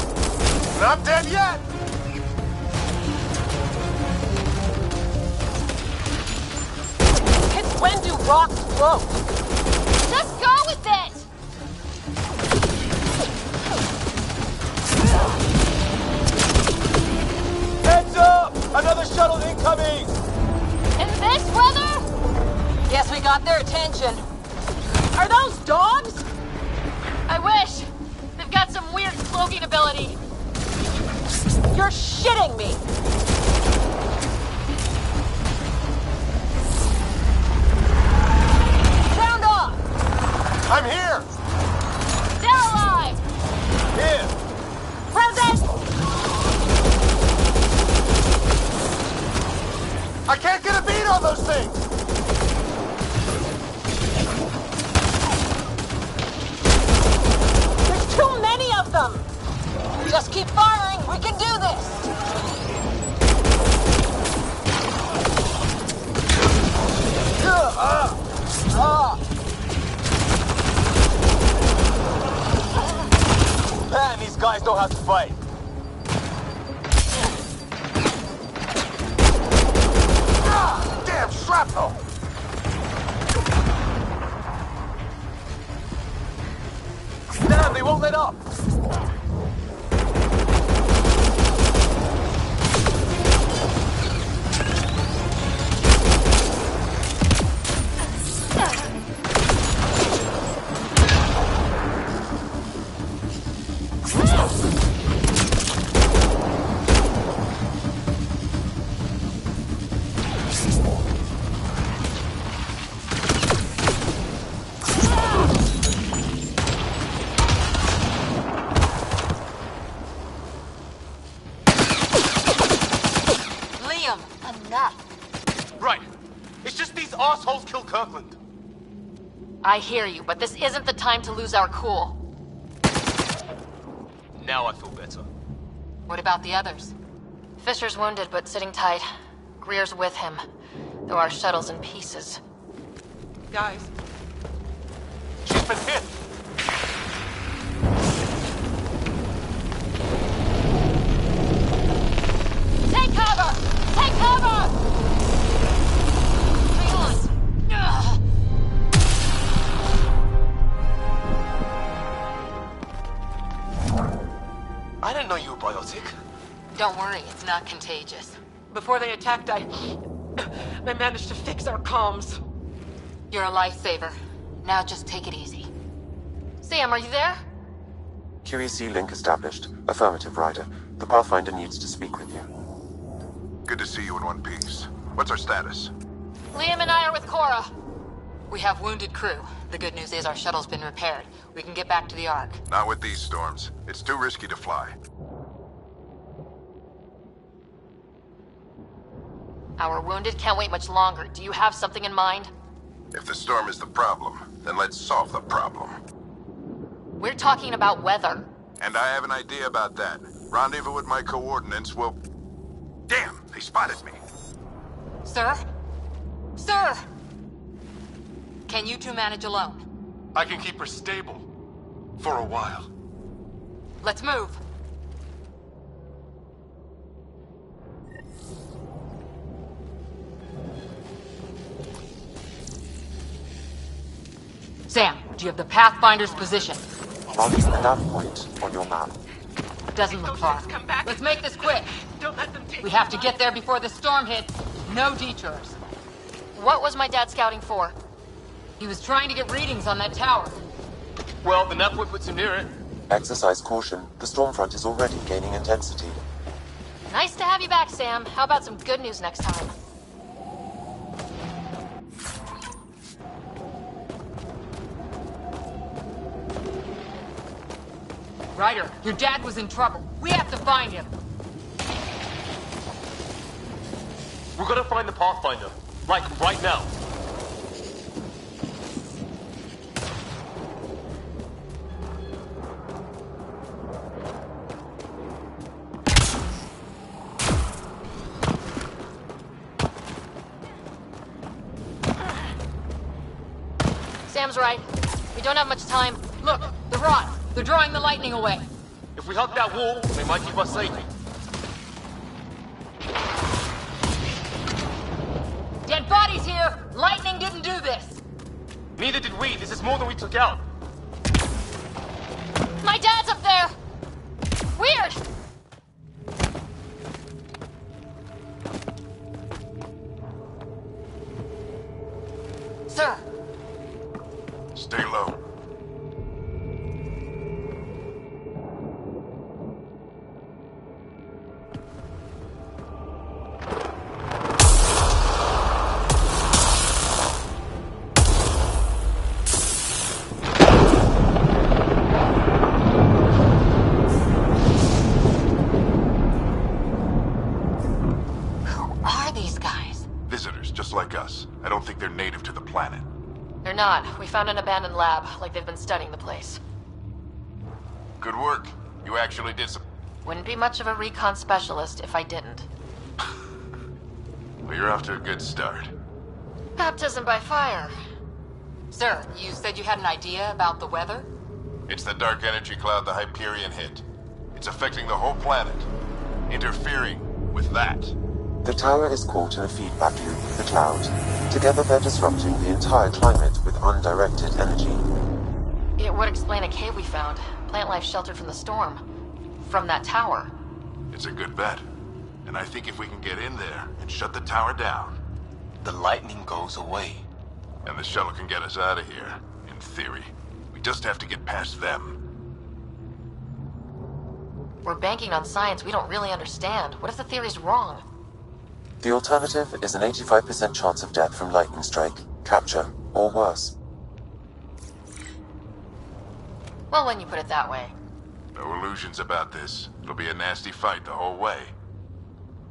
Not dead yet! It's when do rocks float? Just go with it! Heads up! Another shuttle incoming! In this weather? Guess we got their attention. Are those dogs? I wish. They've got some weird cloaking ability. You're shitting me! Sound off! I'm here! They're alive! Here! Present! I can't get a beat on those things! There's too many of them! Just keep firing, we can do this! Man, these guys know how to fight. Damn shrapnel! Damn, they won't let up! Right. It's just these assholes killed Kirkland. I hear you, but this isn't the time to lose our cool. Now I feel better. What about the others? Fisher's wounded, but sitting tight. Greer's with him, though our shuttle's in pieces. Guys. She's been hit! Take cover! Take cover! Hang on. Ugh. I didn't know you were biotic. Don't worry, it's not contagious. Before they attacked, I managed to fix our comms. You're a lifesaver. Now just take it easy. Sam, are you there? QEC link established. Affirmative, Ryder. The Pathfinder needs to speak with you. Good to see you in one piece. What's our status? Liam and I are with Cora. We have wounded crew. The good news is our shuttle's been repaired. We can get back to the Ark. Not with these storms. It's too risky to fly. Our wounded can't wait much longer. Do you have something in mind? If the storm is the problem, then let's solve the problem. We're talking about weather. And I have an idea about that. Rendezvous with my coordinates will... Damn, they spotted me. Sir? Sir! Can you two manage alone? I can keep her stable. For a while. Let's move. Sam, do you have the Pathfinder's position? Marking the nav point on your map. Doesn't look far. Let's make this quick. Don't let them take We have to get there before the storm hits. No detours. What was my dad scouting for? He was trying to get readings on that tower. Well, the nav point puts him near it. Exercise caution. The storm front is already gaining intensity. Nice to have you back, Sam. How about some good news next time? Ryder, your dad was in trouble. We have to find him. We're gonna find the Pathfinder. Like, right now. Sam's right. We don't have much time. Look, the rods. They're drawing the lightning away. If we hug that wall, they might keep us safe. Dead bodies here! Lightning didn't do this! Neither did we. This is more than we took out. My dad's up there! Weird! Sir! Stay low. Like us. I don't think they're native to the planet. They're not. We found an abandoned lab, like they've been studying the place. Good work. You actually did some... Wouldn't be much of a recon specialist if I didn't. Well, you're off to a good start. Baptism by fire. Sir, you said you had an idea about the weather? It's the dark energy cloud the Hyperion hit. It's affecting the whole planet. Interfering with that. The tower is caught in a feedback loop with the cloud. Together they're disrupting the entire climate with undirected energy. It would explain a cave we found. Plant life sheltered from the storm. From that tower. It's a good bet. And I think if we can get in there and shut the tower down... The lightning goes away. And the shuttle can get us out of here, in theory. We just have to get past them. We're banking on science we don't really understand. What if the theory's wrong? The alternative is an 85% chance of death from lightning strike, capture, or worse. Well, when you put it that way. No illusions about this. It'll be a nasty fight the whole way.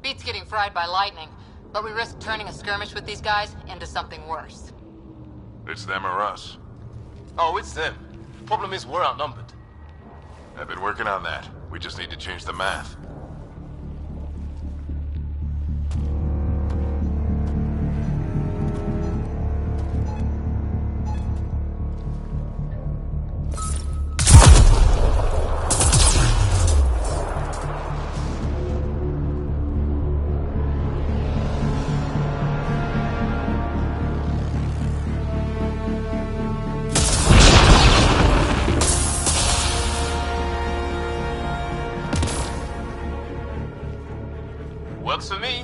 Beats getting fried by lightning, but we risk turning a skirmish with these guys into something worse. It's them or us. Oh, it's them. Problem is, we're outnumbered. I've been working on that. We just need to change the math. Works for me.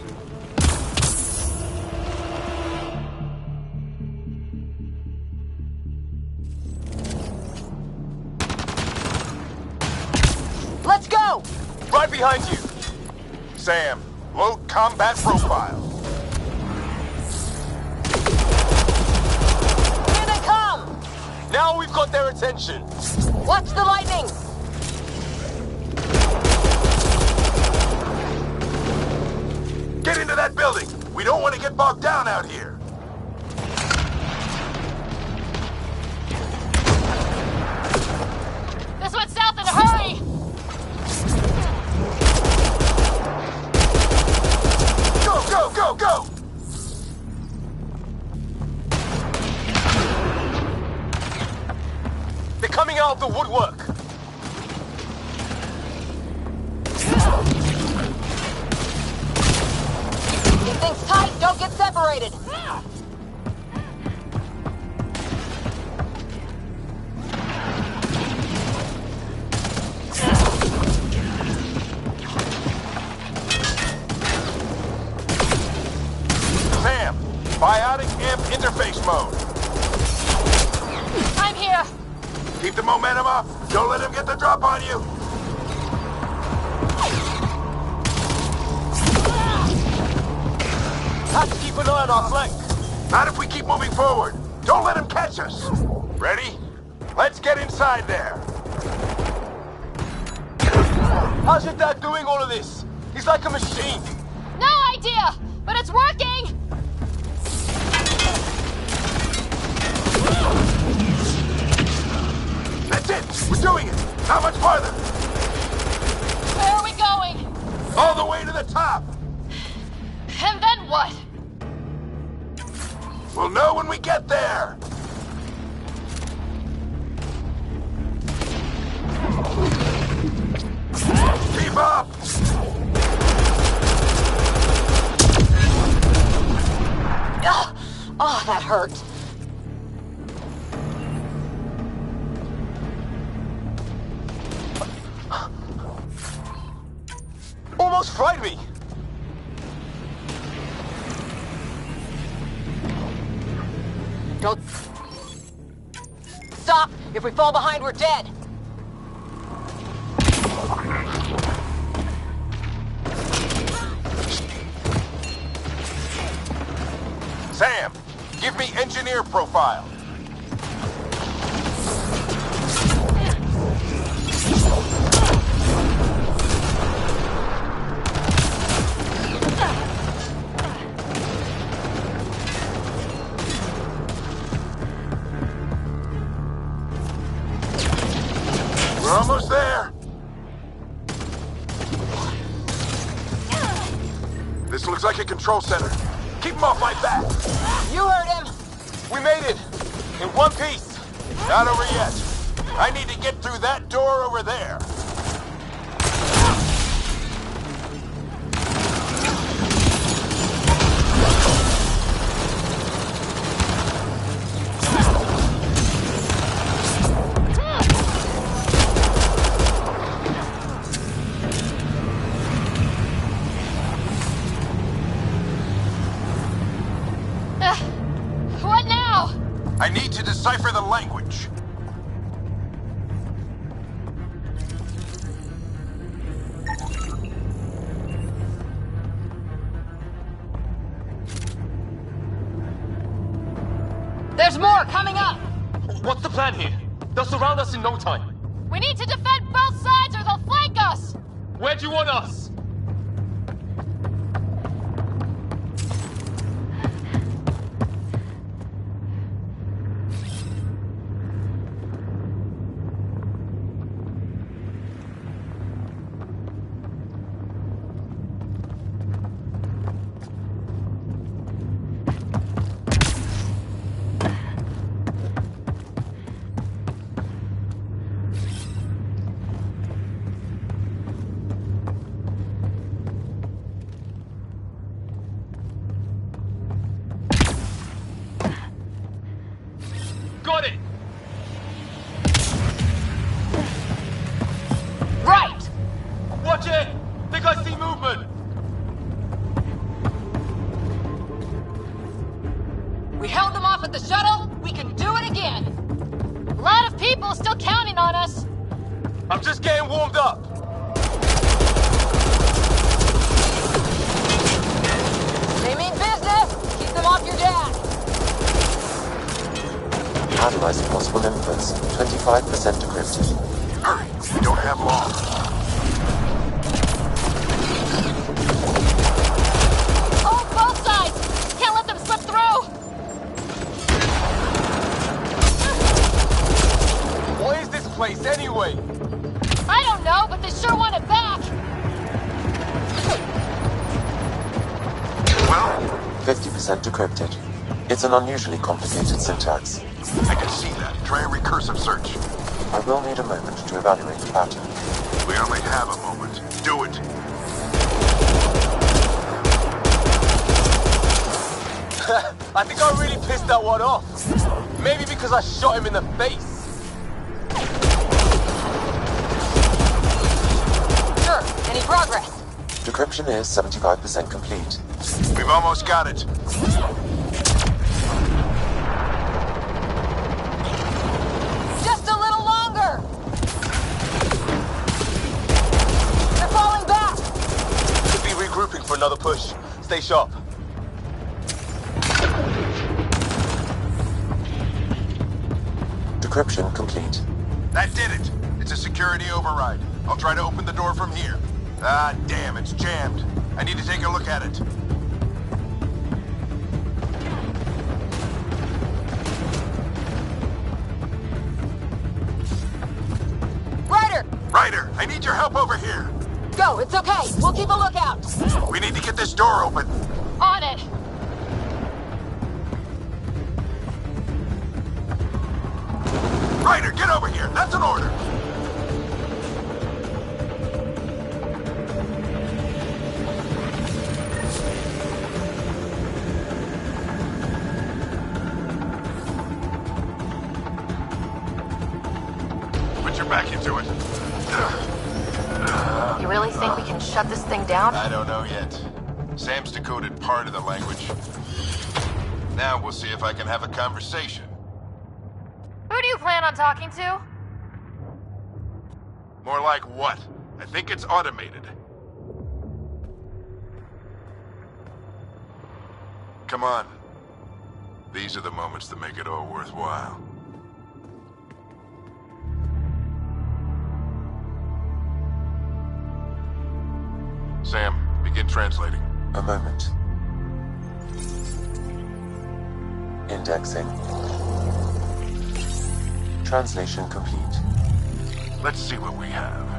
Let's go! Right behind you. Sam, load combat profile. Here they come! Now we've got their attention. Watch the lightning! Get into that building! We don't want to get bogged down out here! This went south in a hurry! Go, go, go, go! They're coming out of the woodwork. Keep things tight, don't get separated! Sam, biotic amp interface mode. I'm here! Keep the momentum up. Don't let him get the drop on you. Have to keep an eye on our flank. Not if we keep moving forward. Don't let him catch us. Ready? Let's get inside there. How's your dad doing all of this? He's like a machine. No idea! But it's working! That's it! We're doing it! How much farther? Where are we going? All the way to the top! And then what? We'll know when we get there! Keep up! Ugh. Oh, that hurt. Almost fried me! Don't... Stop! If we fall behind, we're dead! Sam, give me engineer profile. We're almost there. This looks like a control center. Keep him off my back. You heard him. We made it! In one piece! Not over yet. I need to get through that door over there. What now? I need to decipher the language. There's more coming up! What's the plan here? They'll surround us in no time. We need to defend both sides or they'll flank us! Where do you want us? Got it! Right! Watch it! Think I see movement! We held them off at the shuttle. We can do it again. A lot of people still counting on us. I'm just getting warmed up. They mean business. Keep them off your jack. Analyzing possible inputs. 25% decrypted. Hurry, we don't have long. Oh, both sides! Can't let them slip through! What is this place anyway? I don't know, but they sure want it back! Well, 50% decrypted. It's an unusually complicated syntax. I can see that. Try a recursive search. I will need a moment to evaluate the pattern. We only have a moment. Do it. I think I really pissed that one off. Maybe because I shot him in the face. Sure. Any progress? Decryption is 75% complete. We've almost got it. Just a little longer. They're falling back. Could be regrouping for another push. Stay sharp. Decryption complete. That did it. It's a security override. I'll try to open the door from here. Ah, damn, it's jammed. I need to take a look at it. Ryder! Ryder, I need your help over here. Go, it's okay. We'll keep a lookout. We need to get this door open. On it! Ryder, get over here. That's an order. back into it. You really think we can shut this thing down? I don't know yet. Sam's decoded part of the language. Now we'll see if I can have a conversation. Who do you plan on talking to? More like what? I think it's automated. Come on. These are the moments that make it all worthwhile. Sam, begin translating. A moment. Indexing. Translation complete. Let's see what we have.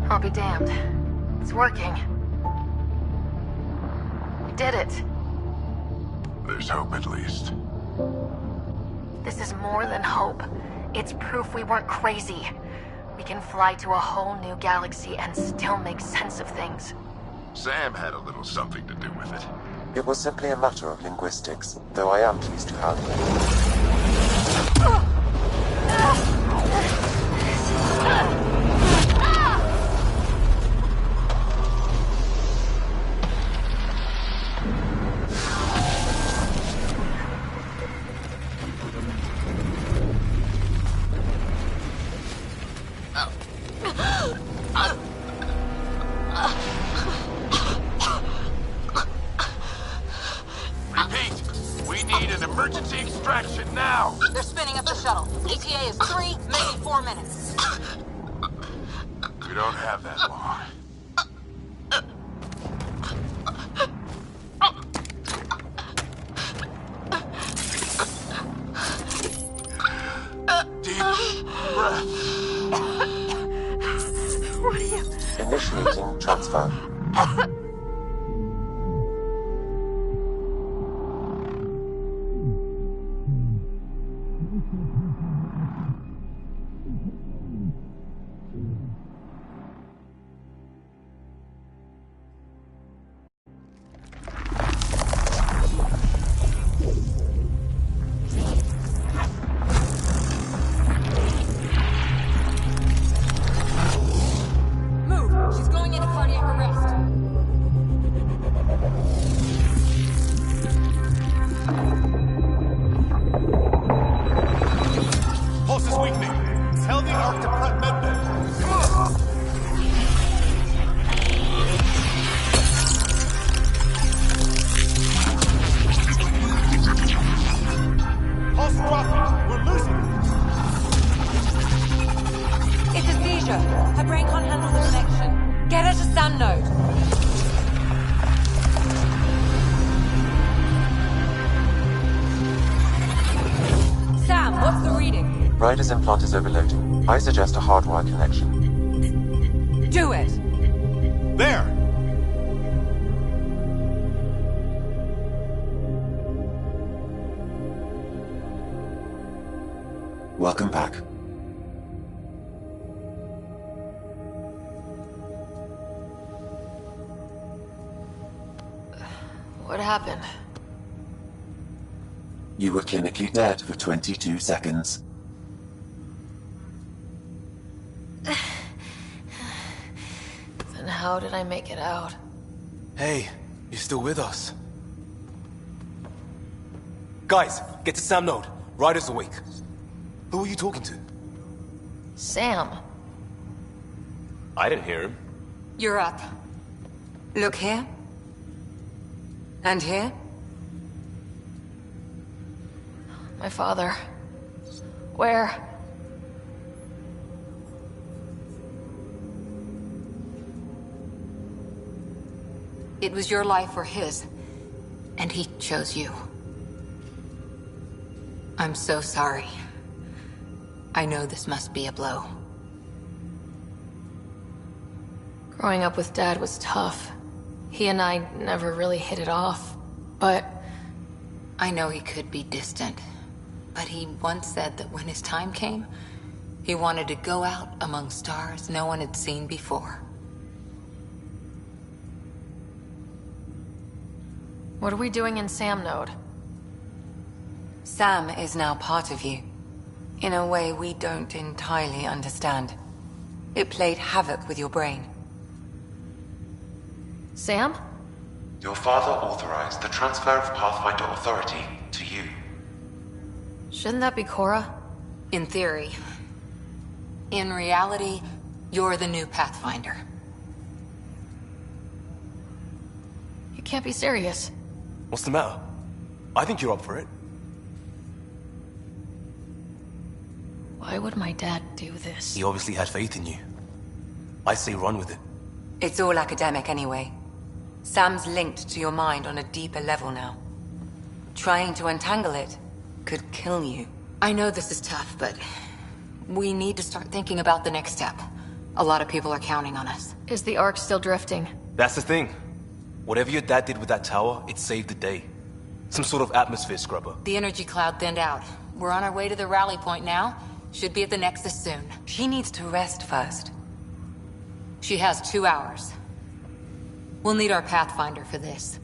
I'll be damned. It's working. We did it. There's hope at least. This is more than hope. It's proof we weren't crazy. We can fly to a whole new galaxy and still make sense of things. Sam had a little something to do with it. It was simply a matter of linguistics, though I am pleased to have it. Repeat! We need an emergency extraction now! They're spinning up the shuttle. ETA is 3, maybe 4 minutes. We don't have that long. Deep breath. What are you... Initiating transfer. Move! She's going into cardiac arrest. Pulse is weakening. Tell the Arc to prep medbay. Come on! Pulse dropping. We're losing it. It's a seizure. Her brain can't handle the connection. Get her to Sam node. Sam, what's the reading? Ryder's implant is overloading. I suggest a hardwire connection. Do it! There! Welcome back. What happened? You were clinically dead for 22 seconds. Then how did I make it out? Hey, you're still with us. Guys, get to Sam node. Ryder's awake. Who are you talking to? Sam. I didn't hear him. You're up. Look here. And here. My father. Where? It was your life or his, and he chose you. I'm so sorry. I know this must be a blow. Growing up with Dad was tough. He and I never really hit it off, but... I know he could be distant, but he once said that when his time came, he wanted to go out among stars no one had seen before. What are we doing in Sam Node? Sam is now part of you, in a way we don't entirely understand. It played havoc with your brain. Sam? Your father authorized the transfer of Pathfinder authority to you. Shouldn't that be Cora? In theory. In reality, you're the new Pathfinder. You can't be serious. What's the matter? I think you're up for it. Why would my dad do this? He obviously had faith in you. I say run with it. It's all academic anyway. Sam's linked to your mind on a deeper level now. Trying to untangle it could kill you. I know this is tough, but we need to start thinking about the next step. A lot of people are counting on us. Is the Ark still drifting? That's the thing. Whatever your dad did with that tower, it saved the day. Some sort of atmosphere scrubber. The energy cloud thinned out. We're on our way to the rally point now. Should be at the Nexus soon. She needs to rest first. She has 2 hours. We'll need our Pathfinder for this.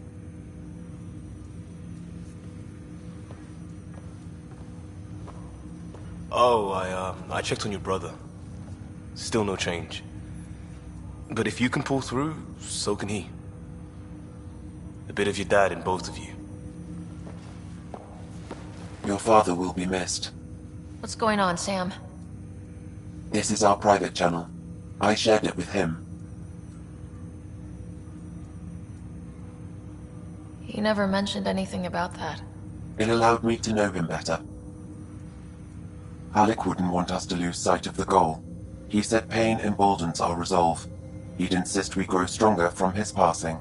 Oh, I checked on your brother. Still no change. But if you can pull through, so can he. A bit of your dad in both of you. Your father will be missed. What's going on, Sam? This is our private channel. I shared it with him. He never mentioned anything about that. It allowed me to know him better. Alec wouldn't want us to lose sight of the goal. He said pain emboldens our resolve. He'd insist we grow stronger from his passing.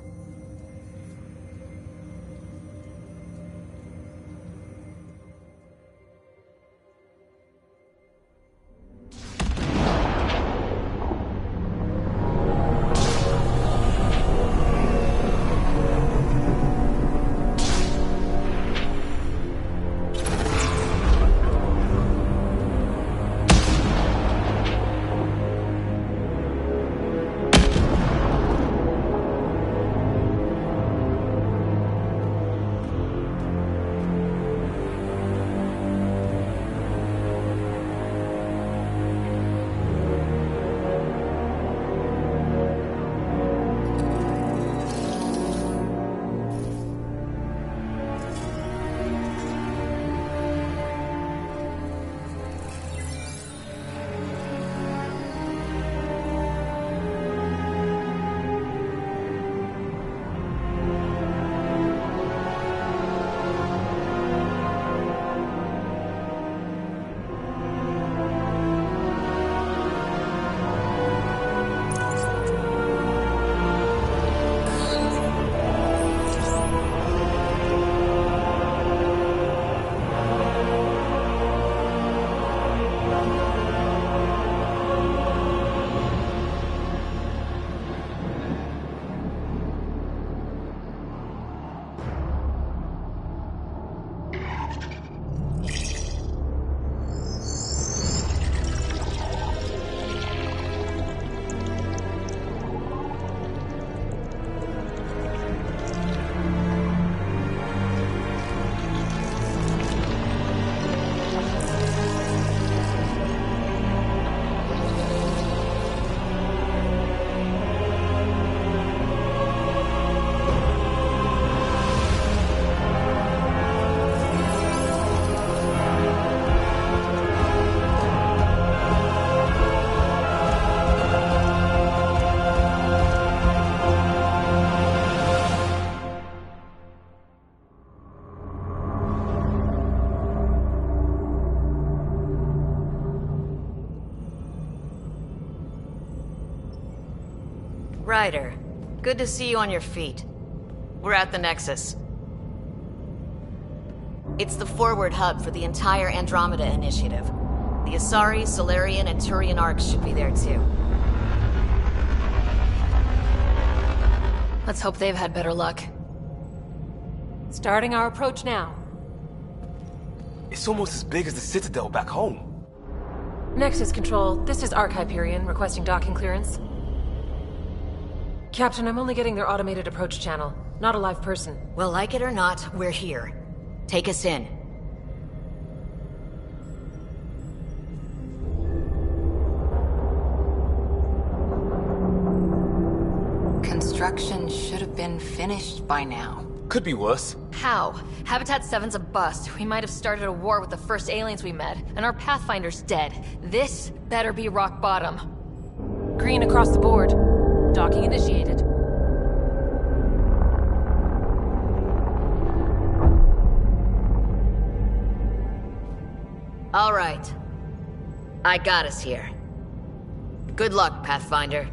Ryder, good to see you on your feet. We're at the Nexus. It's the forward hub for the entire Andromeda initiative. The Asari, Solarian, and Turian arcs should be there too. Let's hope they've had better luck. Starting our approach now. It's almost as big as the Citadel back home. Nexus Control, this is Arc Hyperion requesting docking clearance. Captain, I'm only getting their automated approach channel, not a live person. Well, like it or not, we're here. Take us in. Construction should have been finished by now. Could be worse. How? Habitat 7's a bust. We might have started a war with the first aliens we met, and our Pathfinder's dead. This better be rock bottom. Green across the board. Docking initiated. All right. I got us here. Good luck, Pathfinder.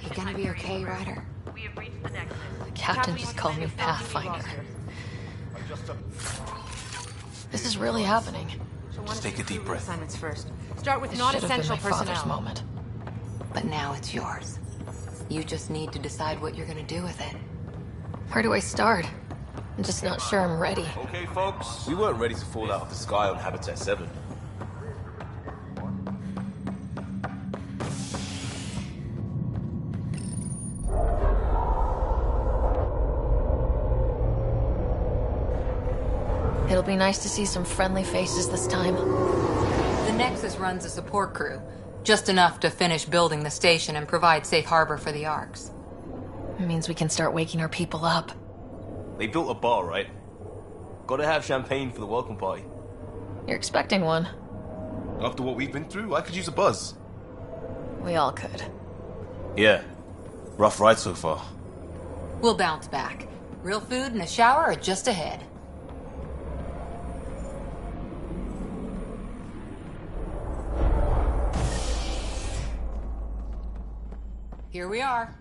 You gonna be okay, Ryder? We have reached the Nexus. The captain just called me Pathfinder. This is really happening. Just take a deep breath. Assignments first. Start with This should have been non-essential my father's personnel. moment. But now it's yours. You just need to decide what you're gonna do with it. Where do I start? I'm just not sure I'm ready. Okay, folks. We weren't ready to fall out of the sky on Habitat 7. It'll be nice to see some friendly faces this time. The Nexus runs a support crew. Just enough to finish building the station and provide safe harbor for the arcs. It means we can start waking our people up. They built a bar, right? Gotta have champagne for the welcome party. You're expecting one. After what we've been through, I could use a buzz. We all could. Yeah. Rough ride so far. We'll bounce back. Real food and a shower are just ahead. Here we are.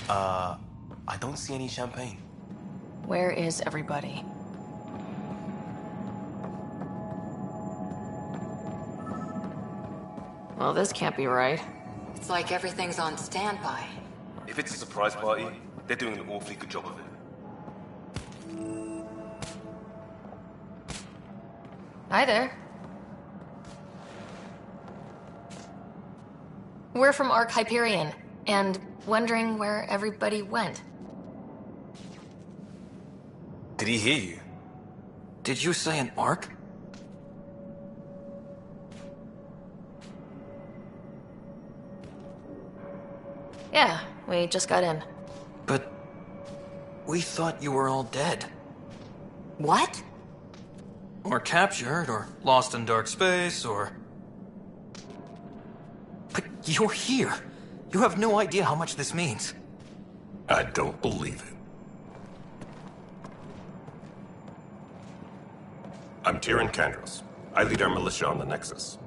I don't see any champagne. Where is everybody? Well, this can't be right. It's like everything's on standby. If it's a surprise party, they're doing an awfully good job of it. Hi there. We're from Arc Hyperion, and wondering where everybody went. Did he hear you? Did you say an arc? Yeah, we just got in. But we thought you were all dead. What? Or captured, or lost in dark space, or... But you're here. You have no idea how much this means. I don't believe it. I'm Tyrion Kandros. I lead our militia on the Nexus.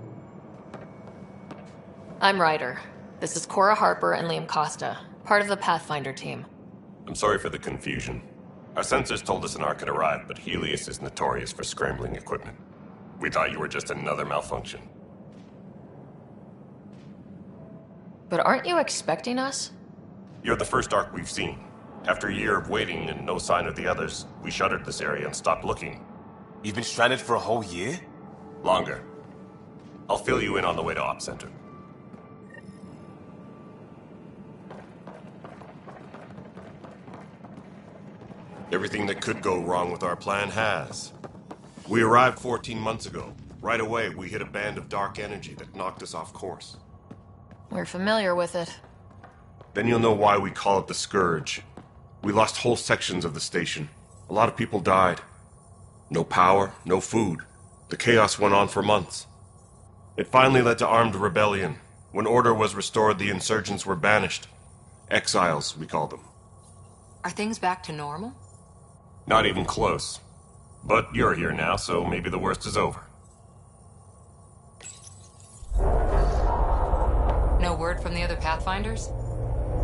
I'm Ryder. This is Cora Harper and Liam Costa, part of the Pathfinder team. I'm sorry for the confusion. Our sensors told us an Ark had arrived, but Helios is notorious for scrambling equipment. We thought you were just another malfunction. But aren't you expecting us? You're the first Ark we've seen. After a year of waiting and no sign of the others, we shuttered this area and stopped looking. You've been stranded for a whole year? Longer. I'll fill you in on the way to Op Center. Everything that could go wrong with our plan has. We arrived 14 months ago. Right away, we hit a band of dark energy that knocked us off course. We're familiar with it. Then you'll know why we call it the Scourge. We lost whole sections of the station. A lot of people died. No power, no food. The chaos went on for months. It finally led to armed rebellion. When order was restored, the insurgents were banished. Exiles, we call them. Are things back to normal? Not even close. But you're here now, so maybe the worst is over. No word from the other Pathfinders?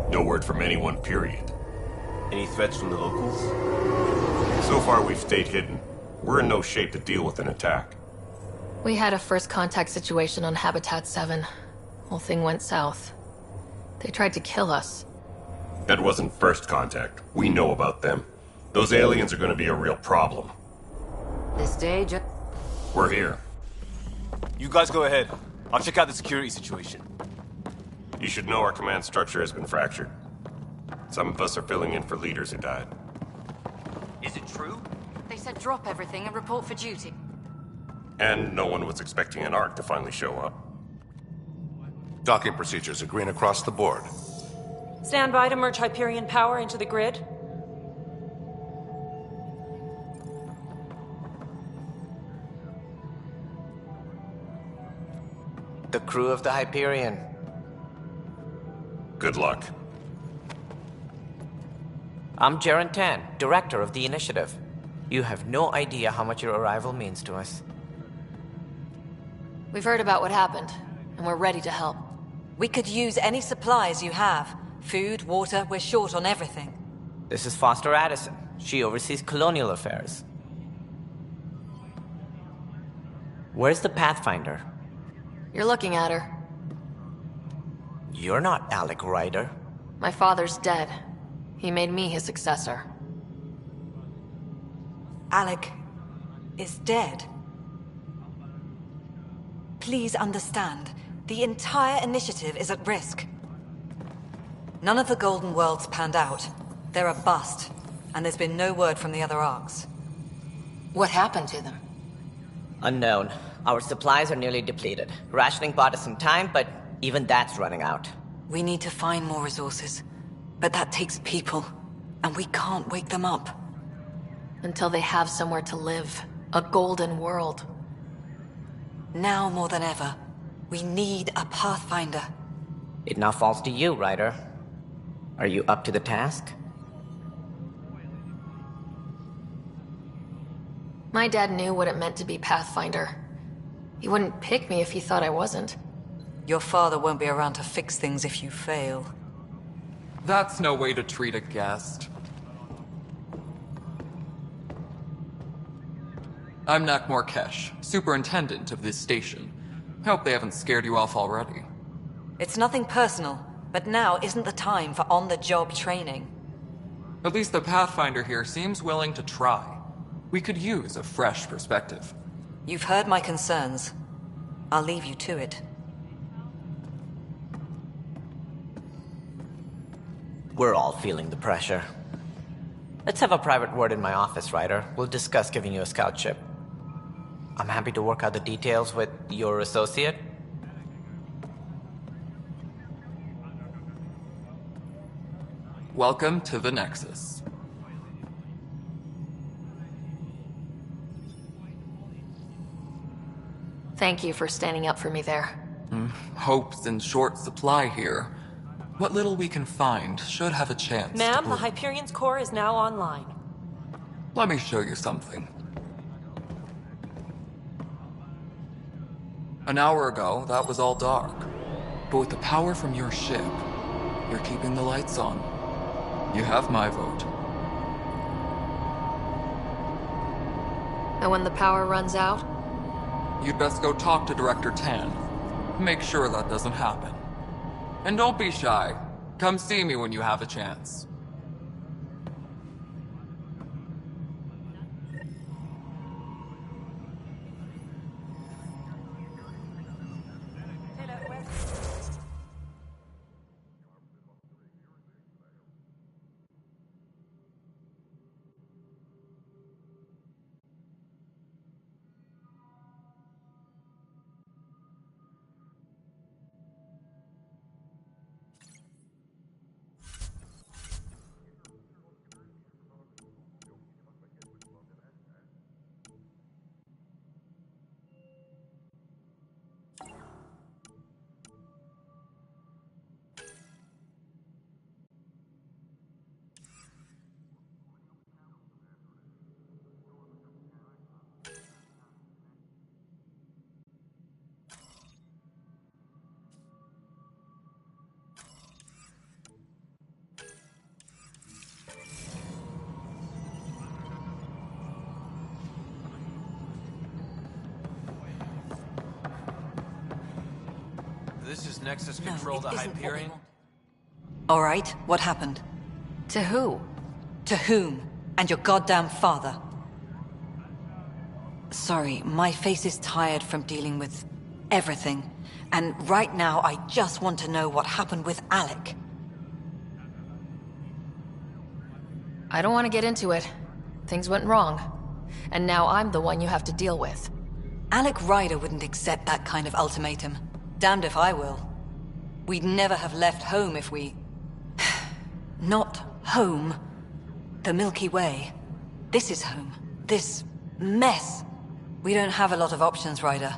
No word from anyone, period. Any threats from the locals? So far, we've stayed hidden. We're in no shape to deal with an attack. We had a first contact situation on Habitat 7. Whole thing went south. They tried to kill us. That wasn't first contact. We know about them. Those aliens are going to be a real problem. This day, We're here. You guys go ahead. I'll check out the security situation. You should know our command structure has been fractured. Some of us are filling in for leaders who died. Is it true? They said drop everything and report for duty. And no one was expecting an Ark to finally show up. Docking procedures are green across the board. Stand by to merge Hyperion power into the grid. The crew of the Hyperion. Good luck. I'm Jaren Tan, director of the initiative. You have no idea how much your arrival means to us. We've heard about what happened, and we're ready to help. We could use any supplies you have. Food, water, we're short on everything. This is Foster Addison. She oversees colonial affairs. Where's the Pathfinder? You're looking at her. You're not Alec Ryder. My father's dead. He made me his successor. Alec is dead. Please understand, the entire initiative is at risk. None of the Golden Worlds panned out. They're a bust, and there's been no word from the other Arks. What happened to them? Unknown. Our supplies are nearly depleted. Rationing bought us some time, but even that's running out. We need to find more resources, but that takes people, and we can't wake them up. Until they have somewhere to live. A golden world. Now more than ever, we need a Pathfinder. It now falls to you, Ryder. Are you up to the task? My dad knew what it meant to be Pathfinder. He wouldn't pick me if he thought I wasn't. Your father won't be around to fix things if you fail. That's no way to treat a guest. I'm Nak Morkesh, superintendent of this station. Hope they haven't scared you off already. It's nothing personal, but now isn't the time for on-the-job training. At least the Pathfinder here seems willing to try. We could use a fresh perspective. You've heard my concerns. I'll leave you to it. We're all feeling the pressure. Let's have a private word in my office, Ryder. We'll discuss giving you a scout ship. I'm happy to work out the details with your associate. Welcome to the Nexus. Thank you for standing up for me there. Hope's in short supply here. What little we can find should have a chance. Ma'am, the Hyperion's core is now online. Let me show you something. An hour ago, that was all dark. But with the power from your ship, you're keeping the lights on. You have my vote. And when the power runs out? You'd best go talk to Director Tan. Make sure that doesn't happen. And don't be shy. Come see me when you have a chance. This is Nexus Control to Hyperion. All right, what happened? To who? To whom? And your goddamn father. Sorry, my face is tired from dealing with everything. And right now, I just want to know what happened with Alec. I don't want to get into it. Things went wrong. And now I'm the one you have to deal with. Alec Ryder wouldn't accept that kind of ultimatum. Damned if I will. We'd never have left home if we... Not home. The Milky Way. This is home. This mess. We don't have a lot of options, Ryder.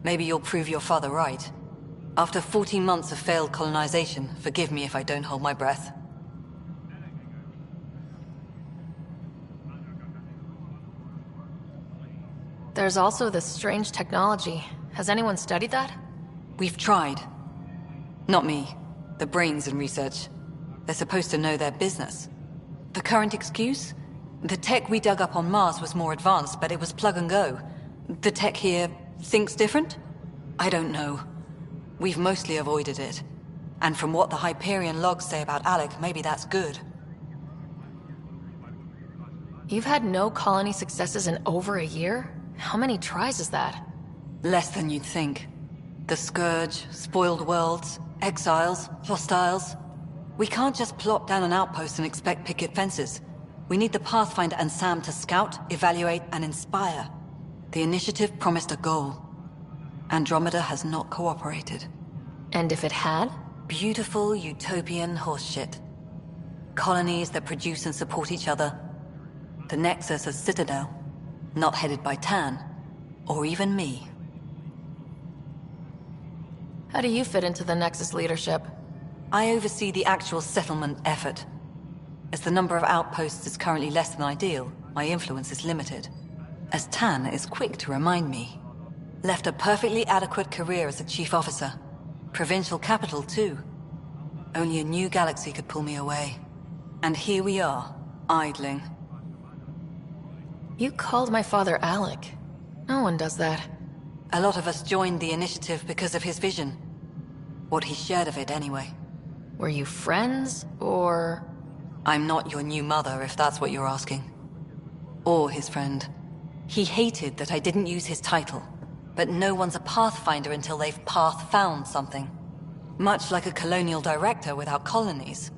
Maybe you'll prove your father right. After 14 months of failed colonization, forgive me if I don't hold my breath. There's also this strange technology. Has anyone studied that? We've tried. Not me. The brains in research. They're supposed to know their business. The current excuse? The tech we dug up on Mars was more advanced, but it was plug and go. The tech here thinks different? I don't know. We've mostly avoided it. And from what the Hyperion logs say about Alec, maybe that's good. You've had no colony successes in over a year? How many tries is that? Less than you'd think. The Scourge, spoiled worlds, exiles, hostiles. We can't just plop down an outpost and expect picket fences. We need the Pathfinder and Sam to scout, evaluate, and inspire. The initiative promised a goal. Andromeda has not cooperated. And if it had? Beautiful utopian horseshit. Colonies that produce and support each other. The Nexus as Citadel. Not headed by Tan. Or even me. How do you fit into the Nexus leadership? I oversee the actual settlement effort. As the number of outposts is currently less than ideal, my influence is limited. As Tan is quick to remind me. Left a perfectly adequate career as a chief officer. Provincial capital, too. Only a new galaxy could pull me away. And here we are, idling. You called my father Alec. No one does that. A lot of us joined the initiative because of his vision. What he shared of it, anyway. Were you friends, or...? I'm not your new mother, if that's what you're asking. Or his friend. He hated that I didn't use his title. But no one's a Pathfinder until they've path-found something. Much like a colonial director without colonies.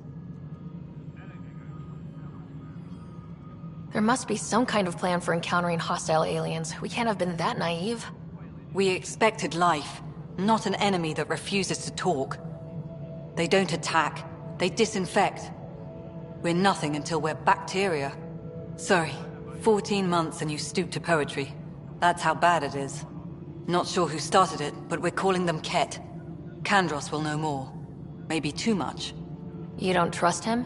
There must be some kind of plan for encountering hostile aliens. We can't have been that naive. We expected life, not an enemy that refuses to talk. They don't attack, they disinfect. We're nothing until we're bacteria. Sorry, 14 months and you stoop to poetry. That's how bad it is. Not sure who started it, but we're calling them Ket. Kandros will know more. Maybe too much. You don't trust him?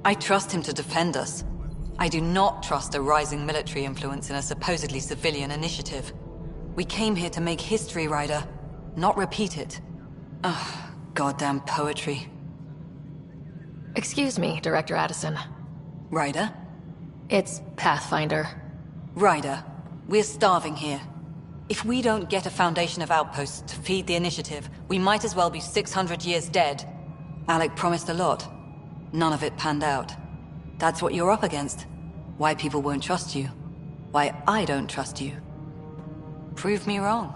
I trust him to defend us. I do not trust a rising military influence in a supposedly civilian initiative. We came here to make history, Ryder, not repeat it. Ugh, goddamn poetry. Excuse me, Director Addison. Ryder? It's Pathfinder. Ryder, we're starving here. If we don't get a foundation of outposts to feed the initiative, we might as well be 600 years dead. Alec promised a lot. None of it panned out. That's what you're up against. Why people won't trust you. Why I don't trust you. Prove me wrong.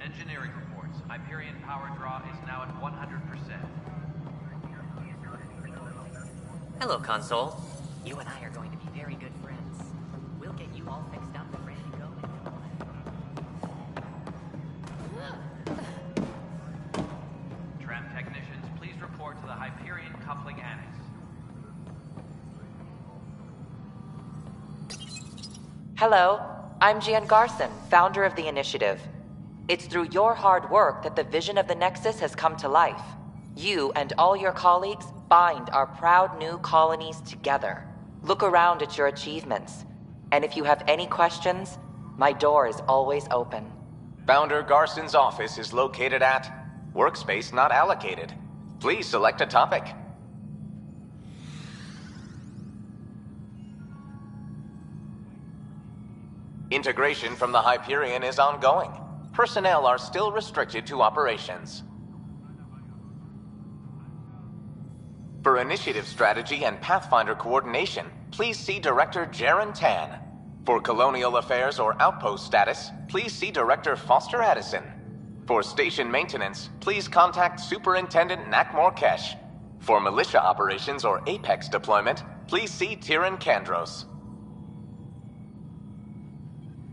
Engineering reports. Hyperion power draw is now at 100%. Hello, Console. You and I are going to be very good friends. We'll get you all fixed up and ready to go. Tram technicians, please report to the Hyperion coupling annex. Hello, I'm Gian Garson, founder of the initiative. It's through your hard work that the vision of the Nexus has come to life. You and all your colleagues bind our proud new colonies together. Look around at your achievements. And if you have any questions, my door is always open. Founder Garson's office is located at Workspace Not Allocated. Please select a topic. Integration from the Hyperion is ongoing. Personnel are still restricted to operations. For initiative strategy and Pathfinder coordination, please see Director Jaren Tan. For colonial affairs or outpost status, please see Director Foster Addison. For station maintenance, please contact Superintendent Nak Morkesh. For militia operations or Apex deployment, please see Tyran Kandros.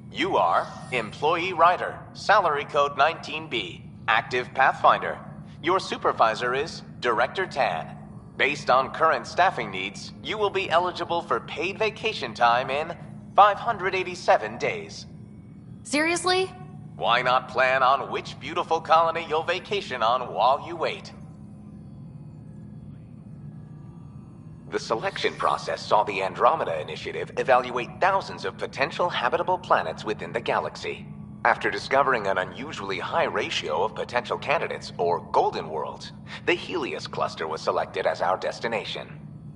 You are Employee Rider, Salary Code 19B, Active Pathfinder. Your supervisor is Director Tan. Based on current staffing needs, you will be eligible for paid vacation time in 587 days. Seriously? Why not plan on which beautiful colony you'll vacation on while you wait? The selection process saw the Andromeda Initiative evaluate thousands of potential habitable planets within the galaxy. After discovering an unusually high ratio of potential candidates, or golden worlds, the Helios cluster was selected as our destination.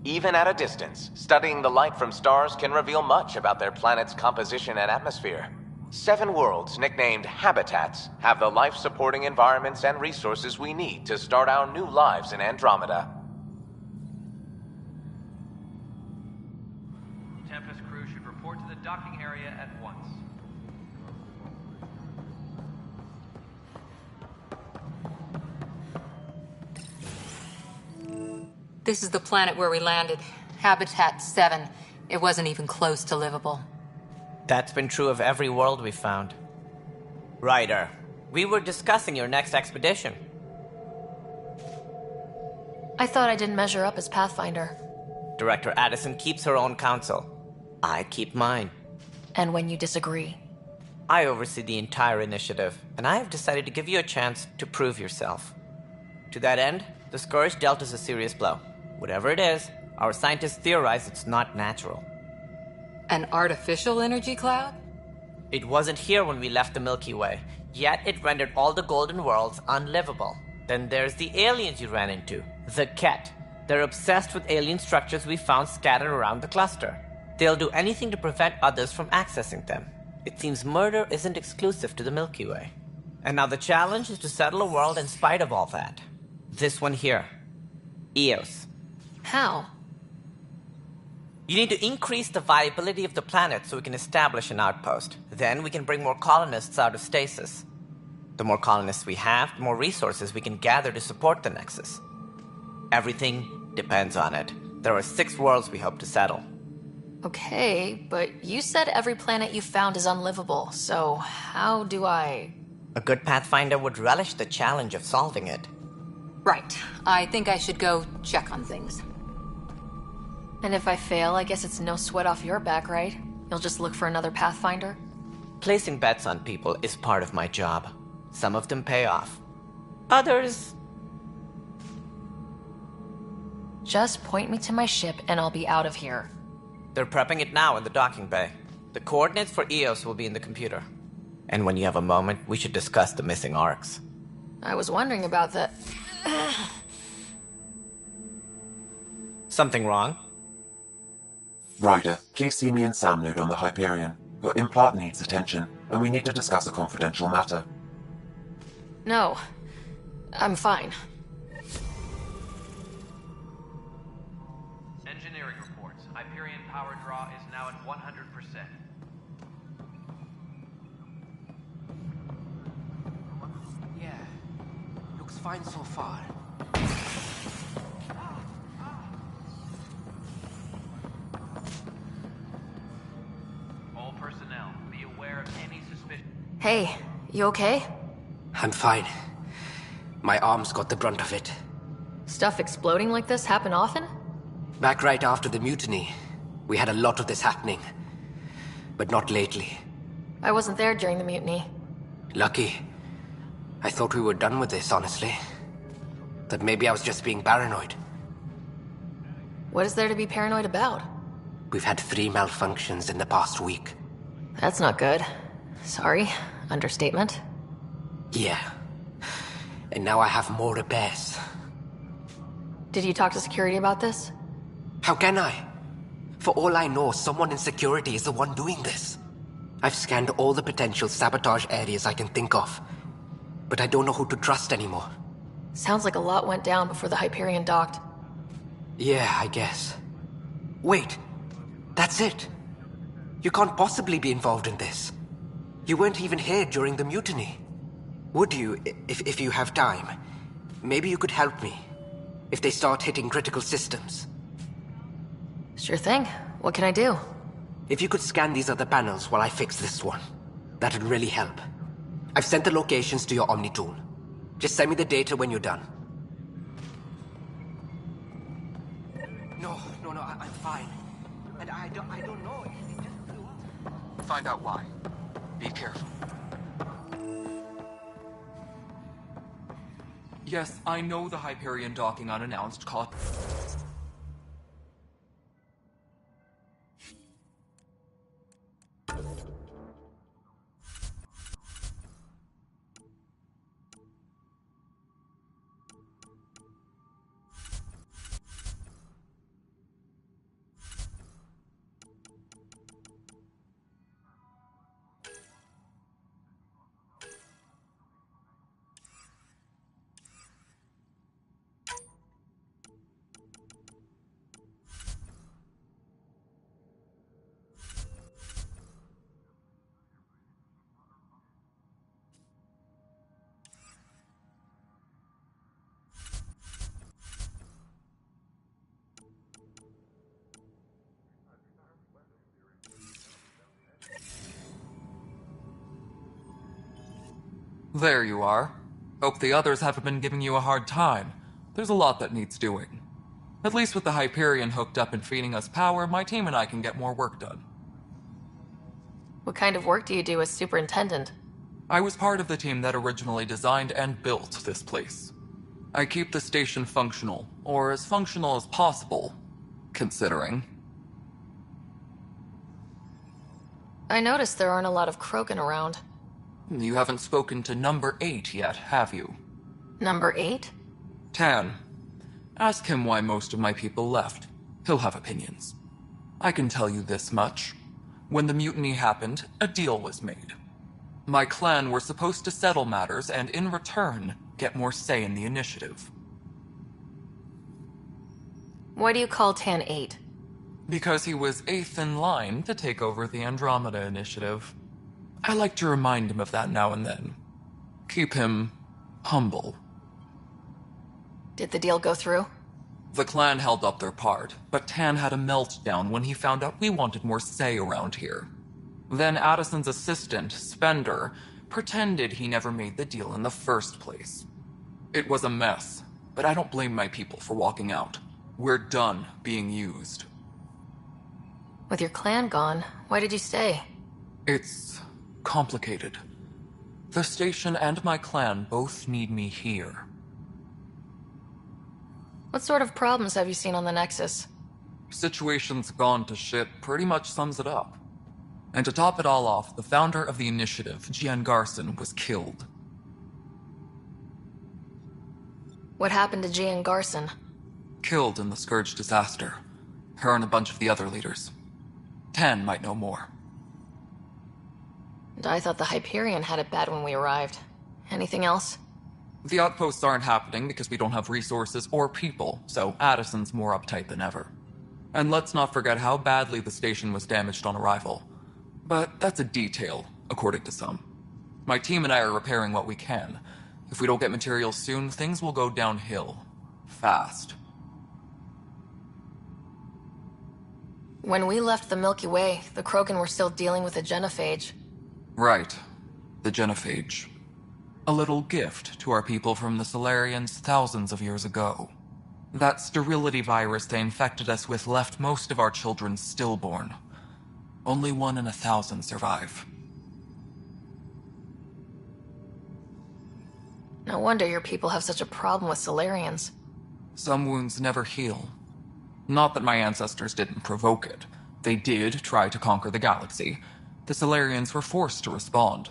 Even at a distance, studying the light from stars can reveal much about their planet's composition and atmosphere. 7 worlds, nicknamed habitats, have the life-supporting environments and resources we need to start our new lives in Andromeda. Tempest crew should report to the docking area at once. This is the planet where we landed. Habitat 7. It wasn't even close to livable. That's been true of every world we've found. Ryder, we were discussing your next expedition. I thought I didn't measure up as Pathfinder. Director Addison keeps her own counsel. I keep mine. And when you disagree? I oversee the entire initiative, and I have decided to give you a chance to prove yourself. To that end, the Scourge dealt us a serious blow. Whatever it is, our scientists theorize it's not natural. An artificial energy cloud? It wasn't here when we left the Milky Way, yet it rendered all the golden worlds unlivable. Then there's the aliens you ran into, the Ket. They're obsessed with alien structures we found scattered around the cluster. They'll do anything to prevent others from accessing them. It seems murder isn't exclusive to the Milky Way. And now the challenge is to settle a world in spite of all that. This one here. Eos. How? You need to increase the viability of the planet so we can establish an outpost. Then we can bring more colonists out of stasis. The more colonists we have, the more resources we can gather to support the Nexus. Everything depends on it. There are 6 worlds we hope to settle. Okay, but you said every planet you found is unlivable, so how do I... A good Pathfinder would relish the challenge of solving it. Right. I think I should go check on things. And if I fail, I guess it's no sweat off your back, right? You'll just look for another Pathfinder? Placing bets on people is part of my job. Some of them pay off. Others... Just point me to my ship and I'll be out of here. They're prepping it now in the docking bay. The coordinates for Eos will be in the computer. And when you have a moment, we should discuss the missing arcs. I was wondering about that. Something wrong? Ryder, please see me and Sam load on the Hyperion. Your implant needs attention, and we need to discuss a confidential matter. No. I'm fine. Engineering reports. Hyperion power draw is now at 100%. Yeah. Looks fine so far. All personnel, be aware of any suspicion. Hey, you okay? I'm fine. My arms got the brunt of it. Stuff exploding like this happen often? Back right after the mutiny, we had a lot of this happening. But not lately. I wasn't there during the mutiny. Lucky. I thought we were done with this, honestly. That maybe I was just being paranoid. What is there to be paranoid about? We've had 3 malfunctions in the past week. That's not good. Sorry. Understatement. Yeah. And now I have more repairs. Did you talk to security about this? How can I? For all I know, someone in security is the one doing this. I've scanned all the potential sabotage areas I can think of, but I don't know who to trust anymore. Sounds like a lot went down before the Hyperion docked. Yeah, I guess. Wait, that's it. You can't possibly be involved in this. You weren't even here during the mutiny. Would you, if you have time? Maybe you could help me, if they start hitting critical systems. Sure thing. What can I do? If you could scan these other panels while I fix this one, that'd really help. I've sent the locations to your Omni tool. Just send me the data when you're done. No, I'm fine. And I don't know. It just blew up. Find out why. Be careful. Yes, I know the Hyperion docking unannounced caught... There you are. Hope the others haven't been giving you a hard time. There's a lot that needs doing. At least with the Hyperion hooked up and feeding us power, my team and I can get more work done. What kind of work do you do as superintendent? I was part of the team that originally designed and built this place. I keep the station functional, or as functional as possible, considering. I noticed there aren't a lot of Krogan around. You haven't spoken to number 8 yet, have you? Number 8? Tan. Ask him why most of my people left. He'll have opinions. I can tell you this much. When the mutiny happened, a deal was made. My clan were supposed to settle matters and, in return, get more say in the initiative. Why do you call Tan 8? Because he was 8th in line to take over the Andromeda initiative. I like to remind him of that now and then. Keep him humble. Did the deal go through? The clan held up their part, but Tan had a meltdown when he found out we wanted more say around here. Then Addison's assistant, Spender, pretended he never made the deal in the first place. It was a mess, but I don't blame my people for walking out. We're done being used. With your clan gone, why did you stay? It's complicated. The station and my clan both need me here. What sort of problems have you seen on the Nexus? Situation's gone to shit pretty much sums it up. And to top it all off, the founder of the initiative, Gian Garson, was killed. What happened to Gian Garson? Killed in the Scourge disaster. Her and a bunch of the other leaders. Tan might know more. And I thought the Hyperion had it bad when we arrived. Anything else? The outposts aren't happening because we don't have resources or people, so Addison's more uptight than ever. And let's not forget how badly the station was damaged on arrival. But that's a detail, according to some. My team and I are repairing what we can. If we don't get materials soon, things will go downhill. Fast. When we left the Milky Way, the Krogan were still dealing with the genophage. Right. The genophage. A little gift to our people from the Solarians thousands of years ago. That sterility virus they infected us with left most of our children stillborn. Only 1 in 1,000 survive. No wonder your people have such a problem with Solarians. Some wounds never heal. Not that my ancestors didn't provoke it. They did try to conquer the galaxy. The Solarians were forced to respond.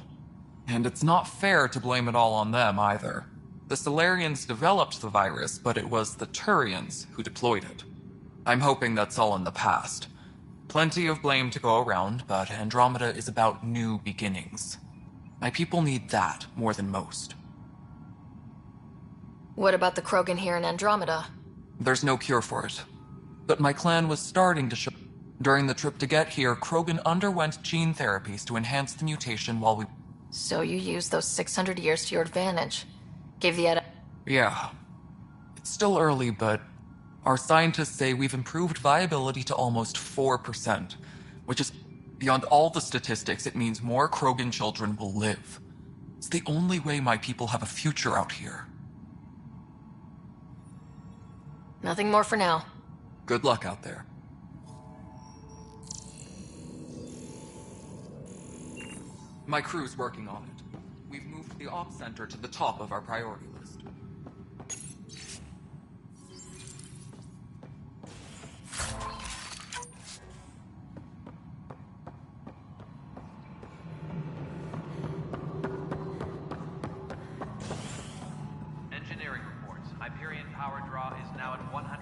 And it's not fair to blame it all on them, either. The Solarians developed the virus, but it was the Turians who deployed it. I'm hoping that's all in the past. Plenty of blame to go around, but Andromeda is about new beginnings. My people need that more than most. What about the Krogan here in Andromeda? There's no cure for it. But my clan was starting to show. During the trip to get here, Krogan underwent gene therapies to enhance the mutation while we... So you used those 600 years to your advantage. Gave the Yeah. It's still early, but our scientists say we've improved viability to almost 4%, which is beyond all the statistics. It means more Krogan children will live. It's the only way my people have a future out here. Nothing more for now. Good luck out there. My crew's working on it. We've moved the ops center to the top of our priority list. Engineering reports. Hyperion power draw is now at 100%.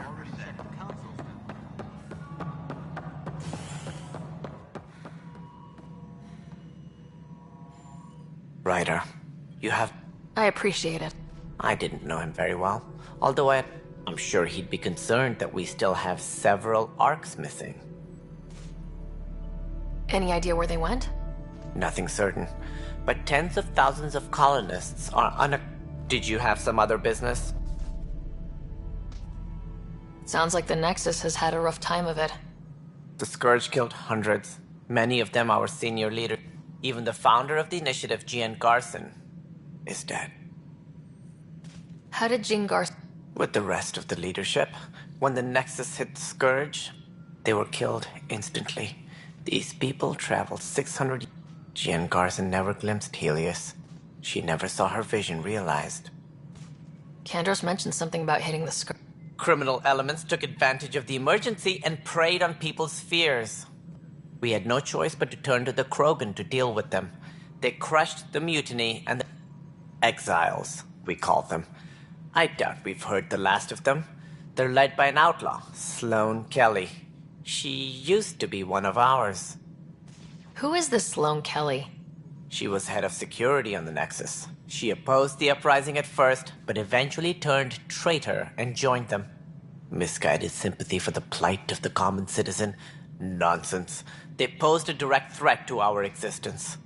Ryder, you have... I appreciate it. I didn't know him very well, although I'm sure he'd be concerned that we still have several arcs missing. Any idea where they went? Nothing certain, but tens of thousands of colonists are Did you have some other business? Sounds like the Nexus has had a rough time of it. The Scourge killed hundreds, many of them our senior leader. Even the founder of the initiative, Gian Garson, is dead. How did Jean Garson... With the rest of the leadership, when the Nexus hit the Scourge, they were killed instantly. These people traveled 600... Gian Garson never glimpsed Helios. She never saw her vision realized. Kandros mentioned something about hitting the Scourge. Criminal elements took advantage of the emergency and preyed on people's fears. We had no choice but to turn to the Krogan to deal with them. They crushed the mutiny and the exiles, we call them. I doubt we've heard the last of them. They're led by an outlaw, Sloane Kelly. She used to be one of ours. Who is this Sloane Kelly? She was head of security on the Nexus. She opposed the uprising at first, but eventually turned traitor and joined them. Misguided sympathy for the plight of the common citizen? Nonsense. They posed a direct threat to our existence.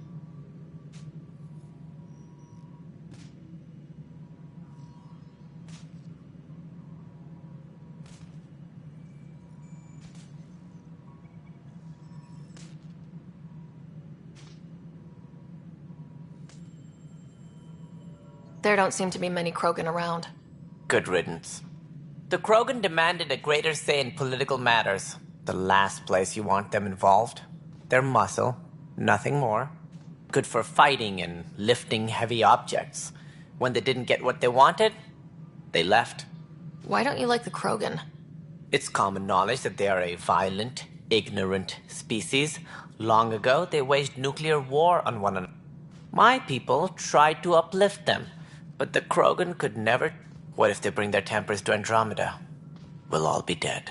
There don't seem to be many Krogan around. Good riddance. The Krogan demanded a greater say in political matters. The last place you want them involved. They're muscle, nothing more. Good for fighting and lifting heavy objects. When they didn't get what they wanted, they left. Why don't you like the Krogan? It's common knowledge that they are a violent, ignorant species. Long ago, they waged nuclear war on one another. My people tried to uplift them, but the Krogan could never... What if they bring their tempers to Andromeda? We'll all be dead.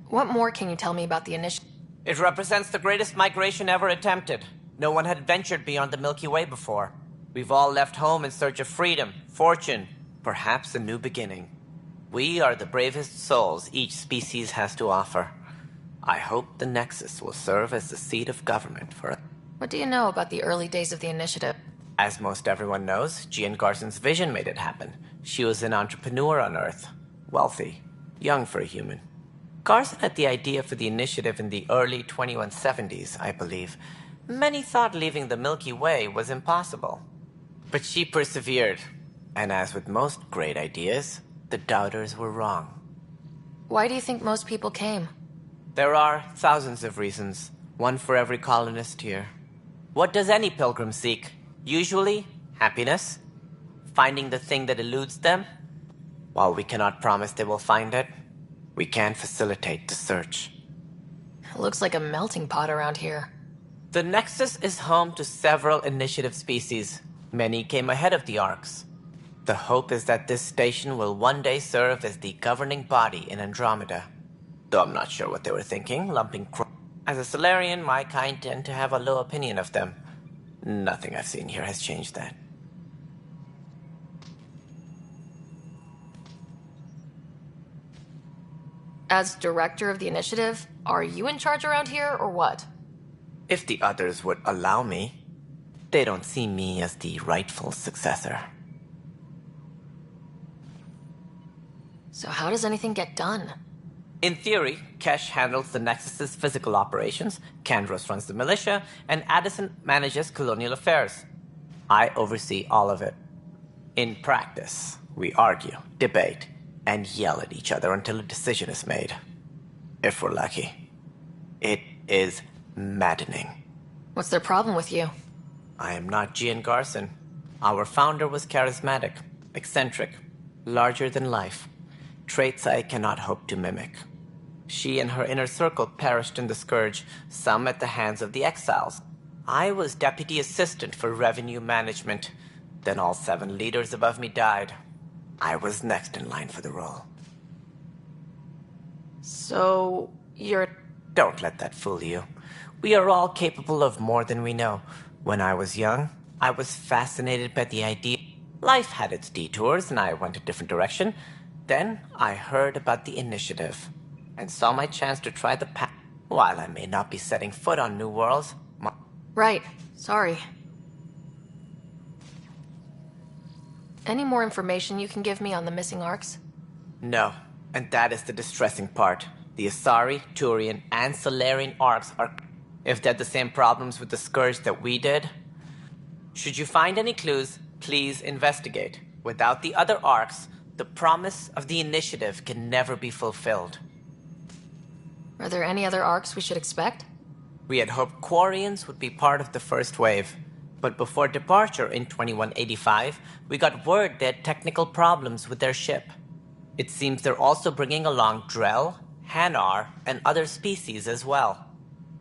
What more can you tell me about the initiative? It represents the greatest migration ever attempted. No one had ventured beyond the Milky Way before. We've all left home in search of freedom, fortune, perhaps a new beginning. We are the bravest souls each species has to offer. I hope the Nexus will serve as the seat of government for us. What do you know about the early days of the initiative? As most everyone knows, Gian Garson's vision made it happen. She was an entrepreneur on Earth. Wealthy. Young for a human. Garson had the idea for the initiative in the early 2170s, I believe. Many thought leaving the Milky Way was impossible. But she persevered. And as with most great ideas, the doubters were wrong. Why do you think most people came? There are thousands of reasons, one for every colonist here. What does any pilgrim seek? Usually, happiness. Finding the thing that eludes them. While we cannot promise they will find it, we can facilitate the search. It looks like a melting pot around here. The Nexus is home to several initiative species. Many came ahead of the Arcs. The hope is that this station will one day serve as the governing body in Andromeda. Though I'm not sure what they were thinking, As a Solarian, my kind tend to have a low opinion of them. Nothing I've seen here has changed that. As director of the initiative, are you in charge around here, or what? If the others would allow me, they don't see me as the rightful successor. So how does anything get done? In theory, Kesh handles the Nexus's physical operations, Kandros runs the militia, and Addison manages colonial affairs. I oversee all of it. In practice, we argue, debate, and yell at each other until a decision is made. If we're lucky. It is maddening. What's their problem with you? I am not Gian Garson. Our founder was charismatic, eccentric, larger than life. Traits I cannot hope to mimic. She and her inner circle perished in the Scourge, some at the hands of the Exiles. I was deputy assistant for revenue management. Then all 7 leaders above me died. I was next in line for the role. So, you're... Don't let that fool you. We are all capable of more than we know. When I was young, I was fascinated by the idea. Life had its detours, and I went a different direction. Then I heard about the initiative, and saw my chance to try the path. While I may not be setting foot on New Worlds, Right. Sorry. Any more information you can give me on the missing arcs? No, and that is the distressing part. The Asari, Turian, and Solarian arcs are... If they had the same problems with the Scourge that we did... Should you find any clues, please investigate. Without the other arcs, the promise of the initiative can never be fulfilled. Are there any other arcs we should expect? We had hoped Quarians would be part of the first wave. But before departure in 2185, we got word they had technical problems with their ship. It seems they're also bringing along Drell, Hanar, and other species as well.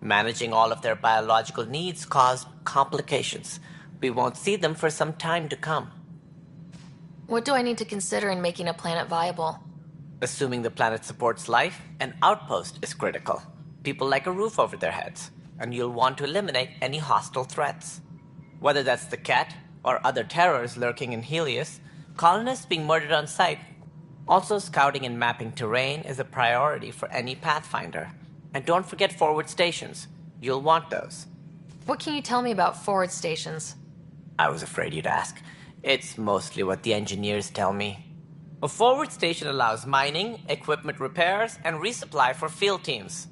Managing all of their biological needs caused complications. We won't see them for some time to come. What do I need to consider in making a planet viable? Assuming the planet supports life, an outpost is critical. People like a roof over their heads, and you'll want to eliminate any hostile threats. Whether that's the Cat, or other terrors lurking in Helios, colonists being murdered on sight. Also, scouting and mapping terrain is a priority for any Pathfinder. And don't forget forward stations. You'll want those. What can you tell me about forward stations? I was afraid you'd ask. It's mostly what the engineers tell me. A forward station allows mining, equipment repairs, and resupply for field teams.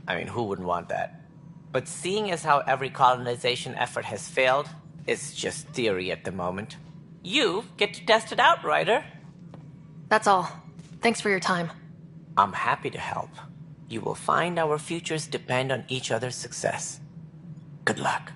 I mean, who wouldn't want that? But seeing as how every colonization effort has failed, it's just theory at the moment. You get to test it out, Ryder. That's all. Thanks for your time. I'm happy to help. You will find our futures depend on each other's success. Good luck.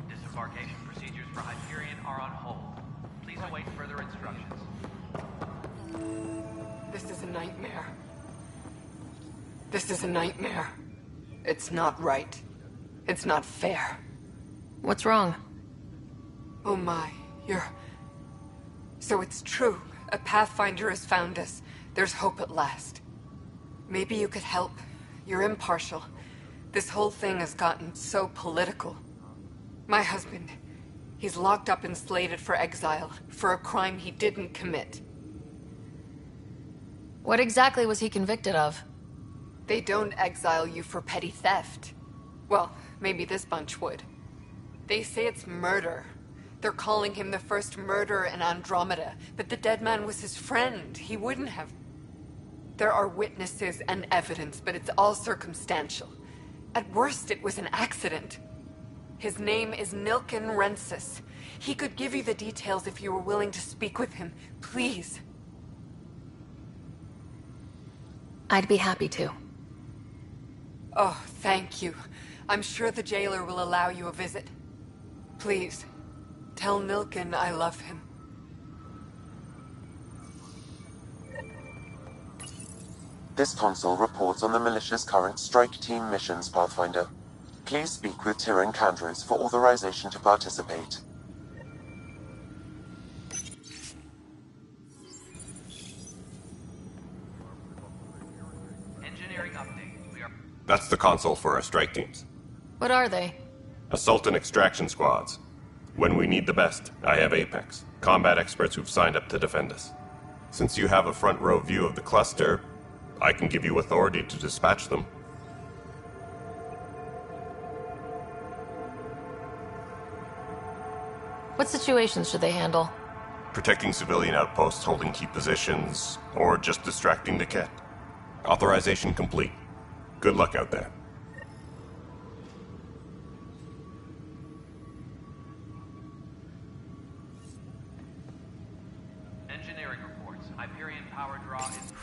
Disembarkation procedures for Hyperion are on hold. Please await further instructions. This is a nightmare. This is a nightmare. It's not right. It's not fair. What's wrong? Oh my, you're... So it's true. A Pathfinder has found us. There's hope at last. Maybe you could help. You're impartial. This whole thing has gotten so political. My husband, he's locked up and slated for exile for a crime he didn't commit. What exactly was he convicted of? They don't exile you for petty theft. Well, maybe this bunch would. They say it's murder. They're calling him the first murderer in Andromeda, but the dead man was his friend. He wouldn't have... There are witnesses and evidence, but it's all circumstantial. At worst, it was an accident. His name is Nilken Rensis. He could give you the details if you were willing to speak with him. Please. I'd be happy to. Oh, thank you. I'm sure the jailer will allow you a visit. Please, tell Nilken I love him. This console reports on the militia's current strike team missions, Pathfinder. Please speak with Tyrion Candres for authorization to participate. Engineering update. We are... That's the console for our strike teams. What are they? Assault and extraction squads. When we need the best, I have Apex, combat experts who've signed up to defend us. Since you have a front row view of the cluster, I can give you authority to dispatch them. What situations should they handle? Protecting civilian outposts, holding key positions, or just distracting the Ket. Authorization complete. Good luck out there. Engineering reports. Hyperion power draw is...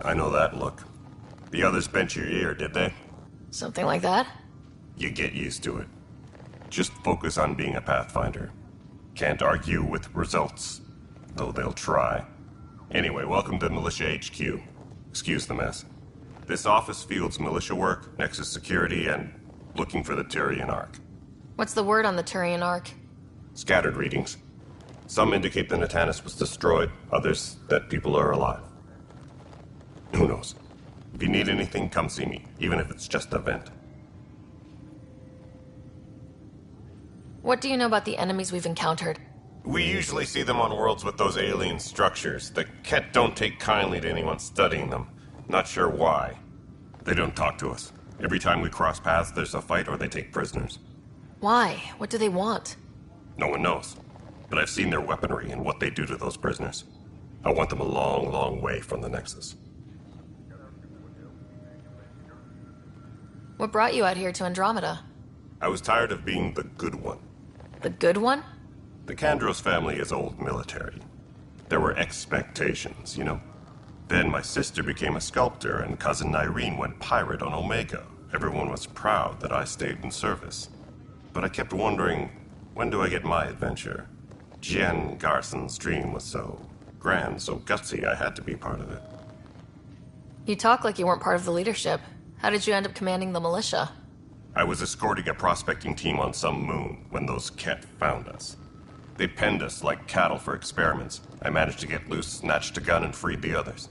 I know that look. The others bent your ear, did they? Something like that? You get used to it. Just focus on being a Pathfinder. Can't argue with results, though they'll try. Anyway, welcome to Militia HQ. Excuse the mess. This office fields militia work, Nexus security, and looking for the Turian Ark. What's the word on the Turian Ark? Scattered readings. Some indicate the Natanus was destroyed, others that people are alive. Who knows? If you need anything, come see me, even if it's just a vent. What do you know about the enemies we've encountered? We usually see them on worlds with those alien structures. The Ket don't take kindly to anyone studying them. Not sure why. They don't talk to us. Every time we cross paths, there's a fight or they take prisoners. Why? What do they want? No one knows. But I've seen their weaponry and what they do to those prisoners. I want them a long, long way from the Nexus. What brought you out here to Andromeda? I was tired of being the good one. The good one? The Kandros family is old military. There were expectations, you know. Then my sister became a sculptor and cousin Irene went pirate on Omega. Everyone was proud that I stayed in service. But I kept wondering, when do I get my adventure? Jian Garson's dream was so grand, so gutsy, I had to be part of it. You talk like you weren't part of the leadership. How did you end up commanding the militia? I was escorting a prospecting team on some moon when those Ket found us. They penned us like cattle for experiments. I managed to get loose, snatched a gun, and freed the others.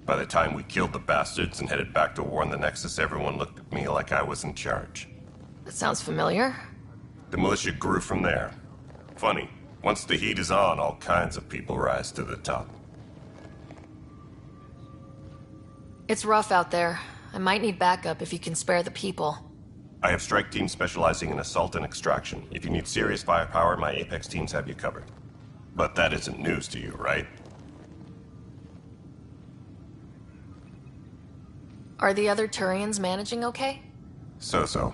By the time we killed the bastards and headed back to warn the Nexus, everyone looked at me like I was in charge. That sounds familiar. The militia grew from there. Funny, once the heat is on, all kinds of people rise to the top. It's rough out there. I might need backup if you can spare the people. I have strike teams specializing in assault and extraction. If you need serious firepower, my Apex teams have you covered. But that isn't news to you, right? Are the other Turians managing okay? So-so.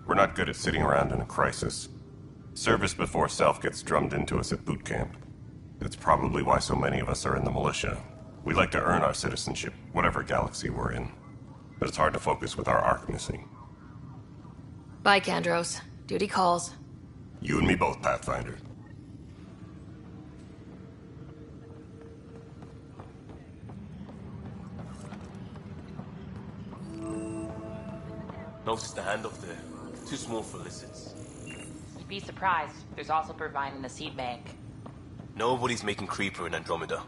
We're not good at sitting around in a crisis. Service before self gets drummed into us at boot camp. That's probably why so many of us are in the militia. We like to earn our citizenship, whatever galaxy we're in. But it's hard to focus with our arc missing. Bye, Kandros. Duty calls. You and me both, Pathfinder. Notice the handoff there. Too small for lizards. You'd be surprised. There's also purvine in the seed bank. Nobody's making Creeper in Andromeda.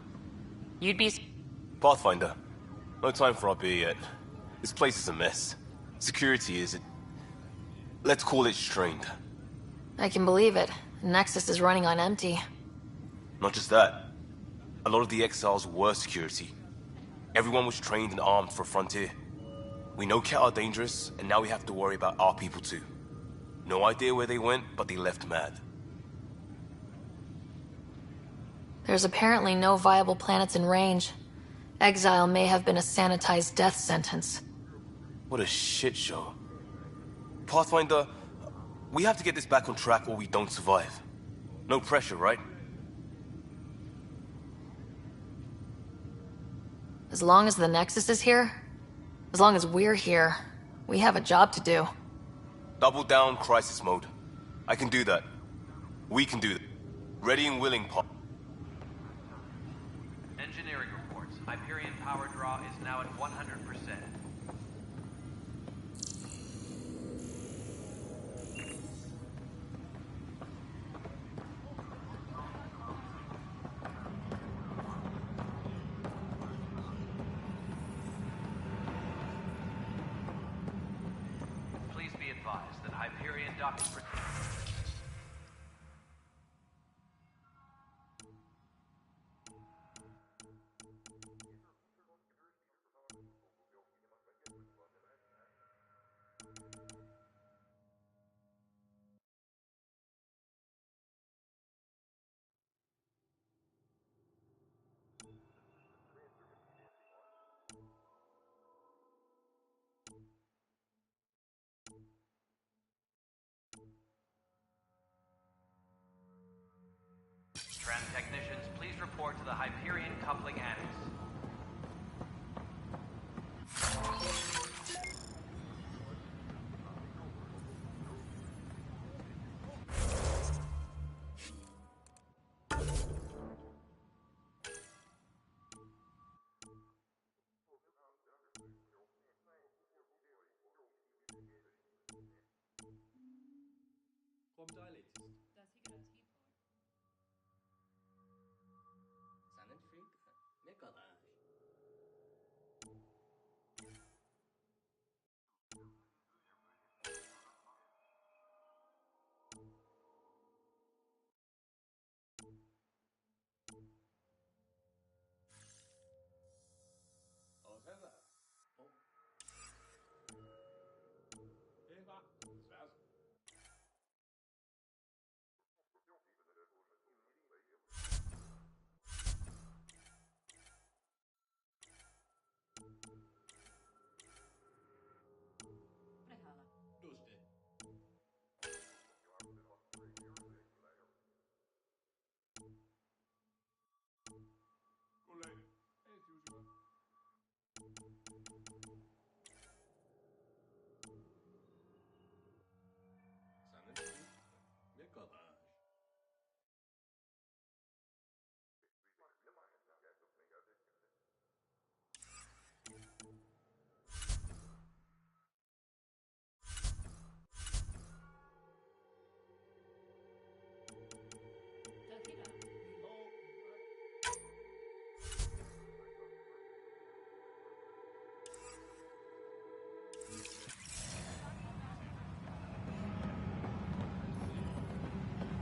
You'd be... Pathfinder. No time for our beer yet. This place is a mess. Security is... Let's call it strained. I can believe it. Nexus is running on empty. Not just that. A lot of the exiles were security. Everyone was trained and armed for Frontier. We know Ket are dangerous, and now we have to worry about our people too. No idea where they went, but they left mad. There's apparently no viable planets in range. Exile may have been a sanitized death sentence. What a shit show. Pathfinder, we have to get this back on track or we don't survive. No pressure, right? As long as the Nexus is here, as long as we're here, we have a job to do. Double down crisis mode. I can do that. We can do that. Ready and willing, Engineering reports. Hyperion power draw is now at 100%. Please be advised that Hyperion docking... Tram technicians, please report to the Hyperion coupling annex.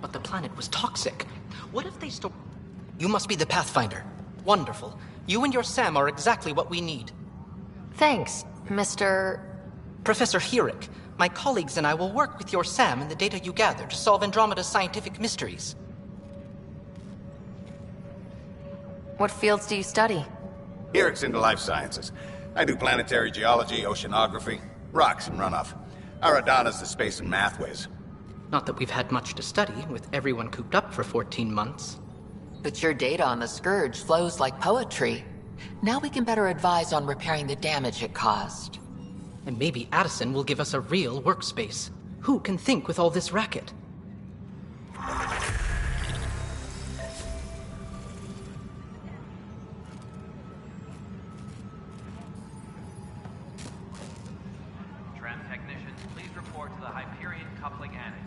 But the planet was toxic. What if they still... You must be the Pathfinder. Wonderful. You and your Sam are exactly what we need. Thanks, Mr. Professor Herrick. My colleagues and I will work with your Sam and the data you gather to solve Andromeda's scientific mysteries. What fields do you study? Herrick's into life sciences. I do planetary geology, oceanography, rocks and runoff. Aradana's the space and math whiz. Not that we've had much to study, with everyone cooped up for 14 months. But your data on the Scourge flows like poetry. Now we can better advise on repairing the damage it caused. And maybe Addison will give us a real workspace. Who can think with all this racket? Tram technicians, please report to the Hyperion Coupling Annex.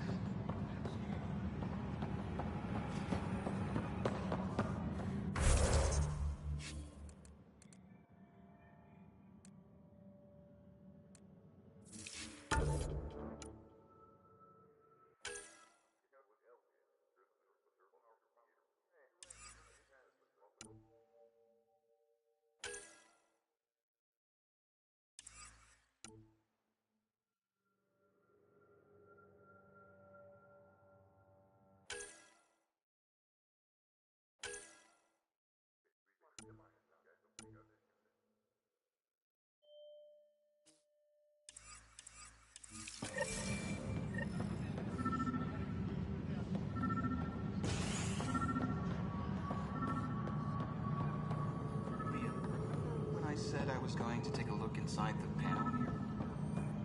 When I said I was going to take a look inside the panel here,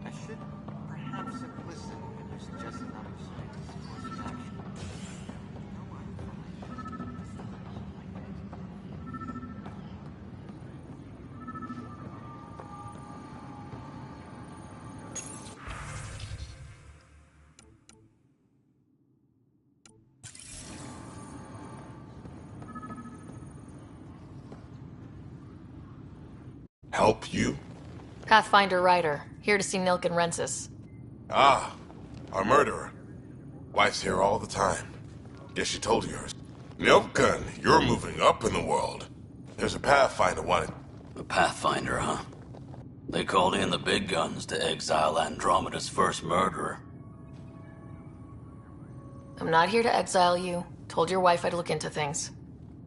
I should perhaps have listened when you suggested other scientists' course of action. No, I'm fine. Help you? Pathfinder Ryder, here to see Nilk and Rensis. Ah, our murderer. Wife's here all the time. Guess she told you hers. Nilkan, you're moving up in the world. There's a Pathfinder wanted. The Pathfinder, huh? They called in the big guns to exile Andromeda's first murderer. I'm not here to exile you. Told your wife I'd look into things.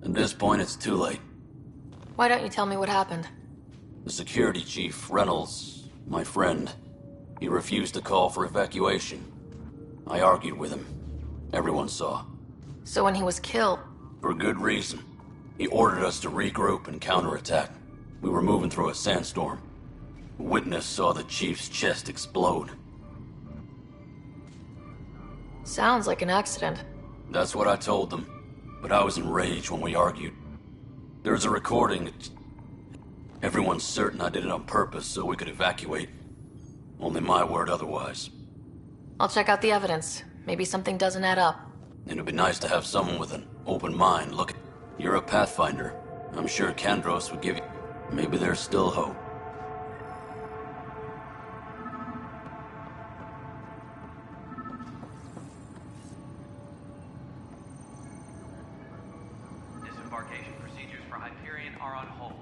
At this point, it's too late. Why don't you tell me what happened? The security chief, Reynolds, my friend, he refused to call for evacuation. I argued with him. Everyone saw. So when he was killed... For good reason. He ordered us to regroup and counterattack. We were moving through a sandstorm. A witness saw the chief's chest explode. Sounds like an accident. That's what I told them. But I was enraged when we argued. There's a recording. Everyone's certain I did it on purpose so we could evacuate. Only my word otherwise. I'll check out the evidence. Maybe something doesn't add up. It'd be nice to have someone with an open mind look at... You're a Pathfinder. I'm sure Kandros would give you... Maybe there's still hope. Disembarkation procedures for Hyperion are on hold.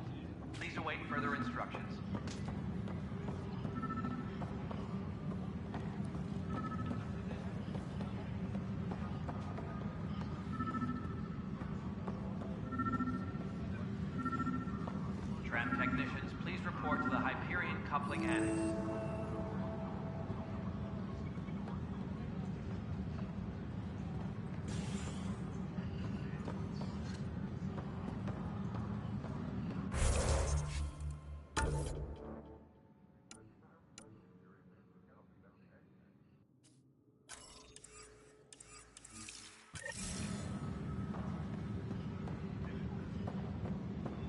Please await further instructions. Tram technicians, please report to the Hyperion coupling annex.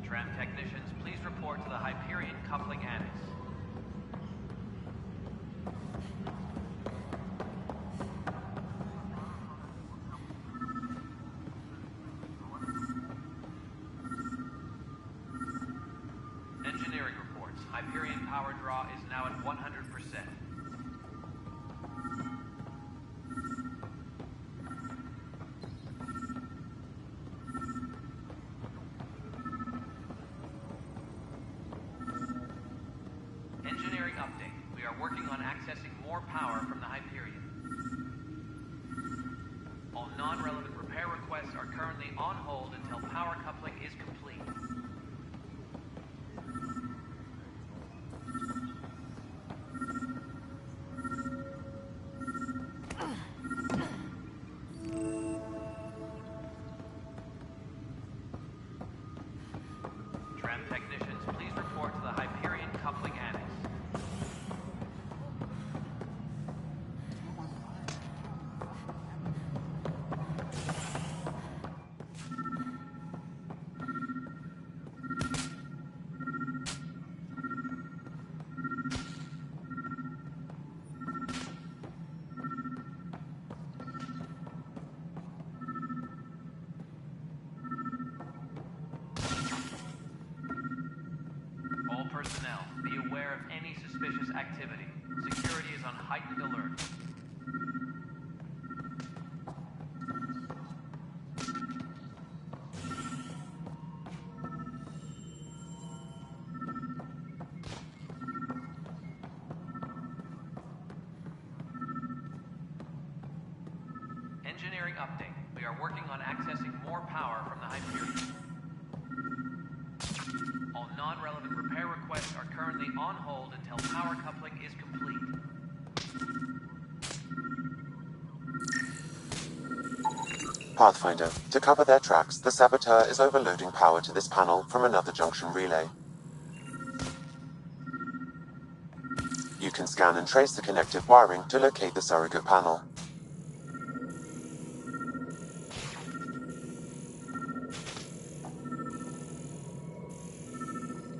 Tram technicians, please report to the Hyperion coupling annex. Engineering reports. Hyperion power draw is now at 100%. Engineering update. We are working on accessing more power from the Hyperion. All non-relevant repair requests are currently on hold until power coupling is complete. Tram technicians, please report to the Hyperion coupling annex. All personnel, be aware of any suspicious activity. Security is on heightened alert. Engineering update. We are working on accessing more power from the Hyperion. All non-relevant repair requests are currently on hold until power coupling is complete. Pathfinder, to cover their tracks, the Saboteur is overloading power to this panel from another junction relay. You can scan and trace the connective wiring to locate the surrogate panel.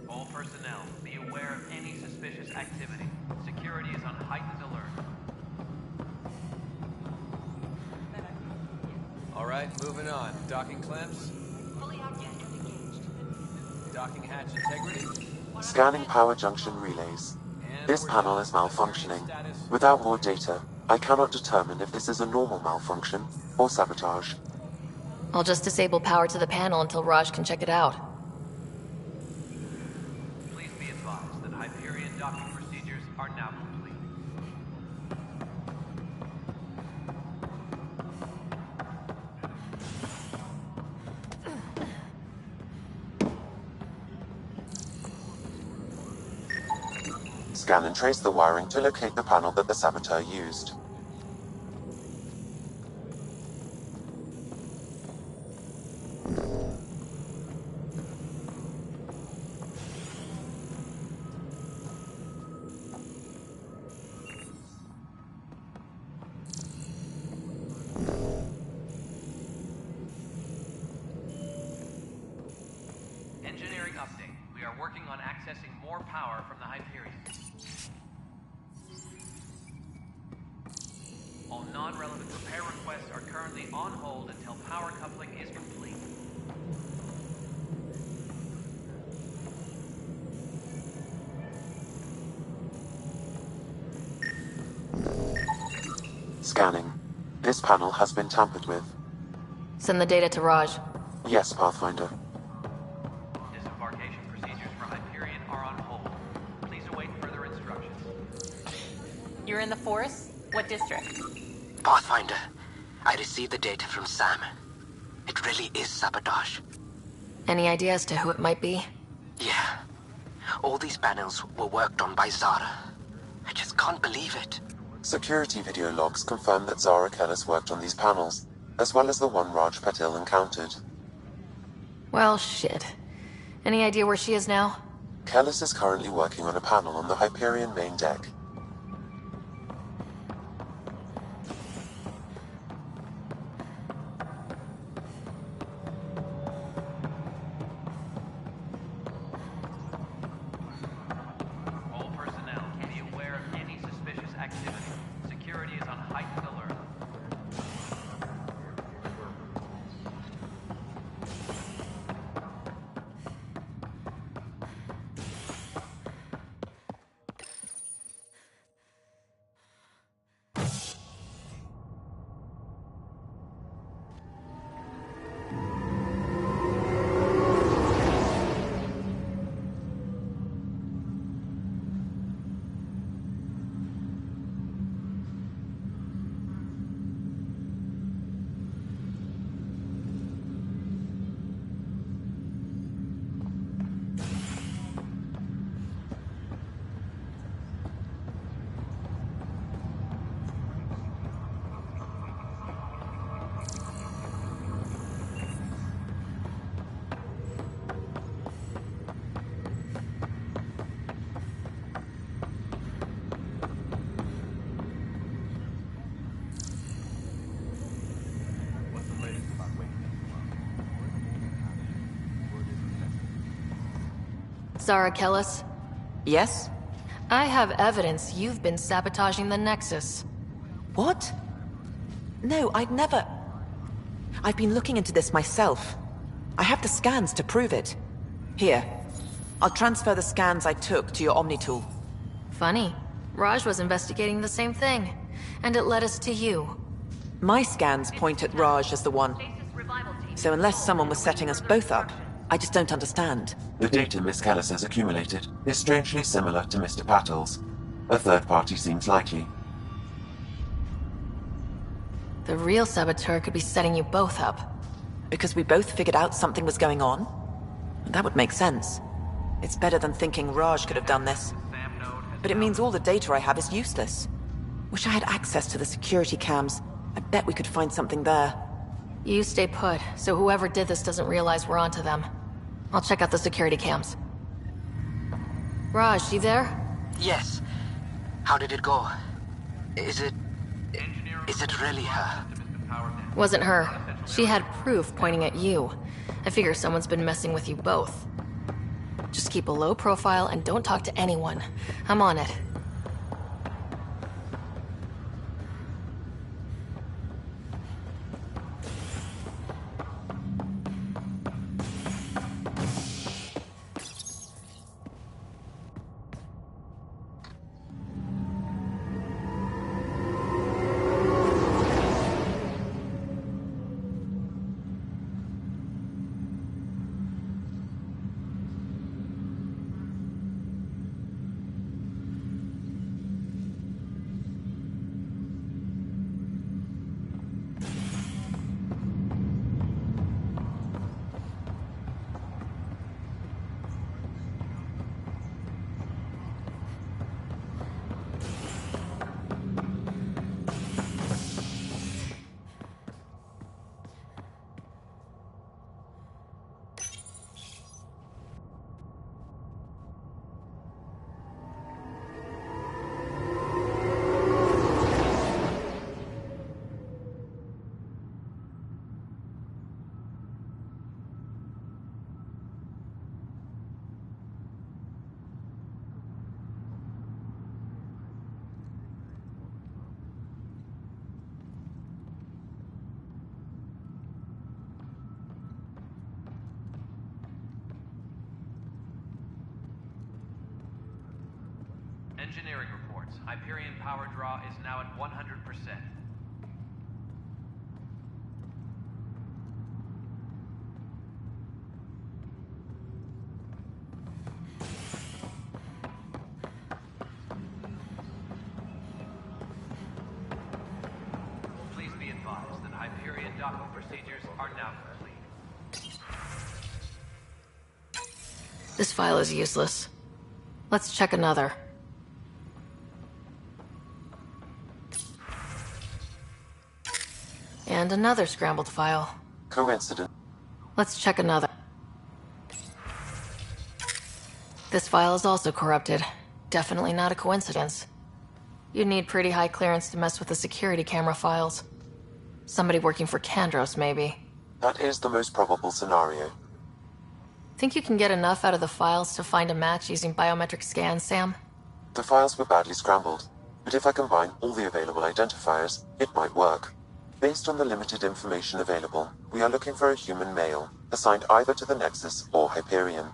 All personnel, be aware of any suspicious activity. Security is on heightened alert. All right, moving on. Docking clamps. Docking hatch integrity. Scanning power junction relays. This panel is malfunctioning. Without more data, I cannot determine if this is a normal malfunction or sabotage. I'll just disable power to the panel until Raj can check it out. Please be advised that Hyperion docking procedures are now complete. Scan and trace the wiring to locate the panel that the Saboteur used. Engineering update. We are working on accessing more power from the Hyperion. All non-relevant repair requests are currently on hold until power coupling is complete. Scanning. This panel has been tampered with. Send the data to Raj. Yes, Pathfinder. Disembarkation procedures for Hyperion are on hold. Please await further instructions. You're in the forest? What district? Pathfinder, I received the data from Sam. It really is sabotage. Any idea as to who it might be? Yeah. All these panels were worked on by Zara. I just can't believe it. Security video logs confirm that Zara Kellis worked on these panels, as well as the one Raj Patil encountered. Well, shit. Any idea where she is now? Kellis is currently working on a panel on the Hyperion main deck. All personnel be aware of any suspicious activity. Security is on heightened alert. Zara Kellis? Yes? I have evidence you've been sabotaging the Nexus. What? No, I'd never... I've been looking into this myself. I have the scans to prove it. Here. I'll transfer the scans I took to your Omni tool. Funny. Raj was investigating the same thing, and it led us to you. My scans point at Raj as the one. So unless someone was setting us both up, I just don't understand. The data Miss Kellis has accumulated is strangely similar to Mr. Patil's. A third party seems likely. The real saboteur could be setting you both up. Because we both figured out something was going on? That would make sense. It's better than thinking Raj could have done this. But it means all the data I have is useless. Wish I had access to the security cams. I bet we could find something there. You stay put, so whoever did this doesn't realize we're onto them. I'll check out the security cams. Raj, you there? Yes. How did it go? Is it really her? Wasn't her. She had proof pointing at you. I figure someone's been messing with you both. Just keep a low profile and don't talk to anyone. I'm on it. engineering reports. Hyperion power draw is now at 100%. Please be advised that Hyperion docking procedures are now complete. This file is useless. Let's check another. And another scrambled file. Coincidence. Let's check another. This file is also corrupted. Definitely not a coincidence. You'd need pretty high clearance to mess with the security camera files. Somebody working for Kandros, maybe. That is the most probable scenario. Think you can get enough out of the files to find a match using biometric scans, Sam? The files were badly scrambled, but if I combine all the available identifiers, it might work. Based on the limited information available, we are looking for a human male, assigned either to the Nexus or Hyperion.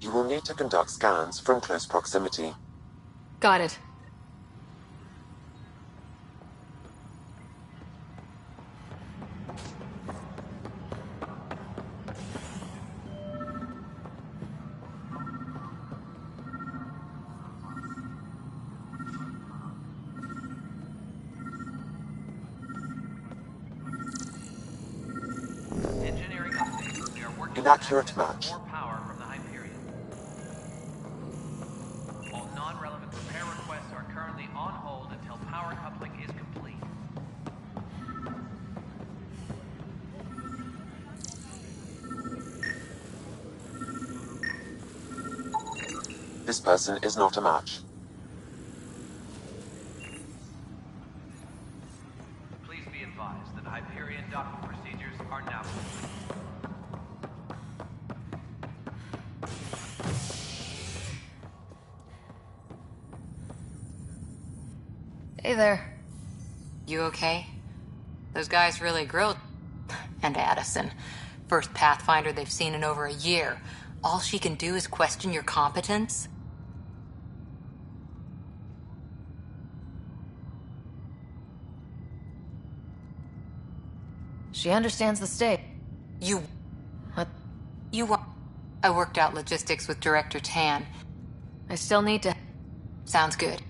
You will need to conduct scans from close proximity. Got it. Engineering update. We are working Inaccurate match. more power from the Hyperion. All non-relevant repair requests are currently on hold until power coupling is complete. This person is not a match. Please be advised that Hyperion docking procedures are now complete. Hey there. You okay? Those guys really grilled. And Addison. First Pathfinder they've seen in over a year. All she can do is question your competence? She understands the stake. You... What? You want... I worked out logistics with Director Tan. I still need to... Sounds good.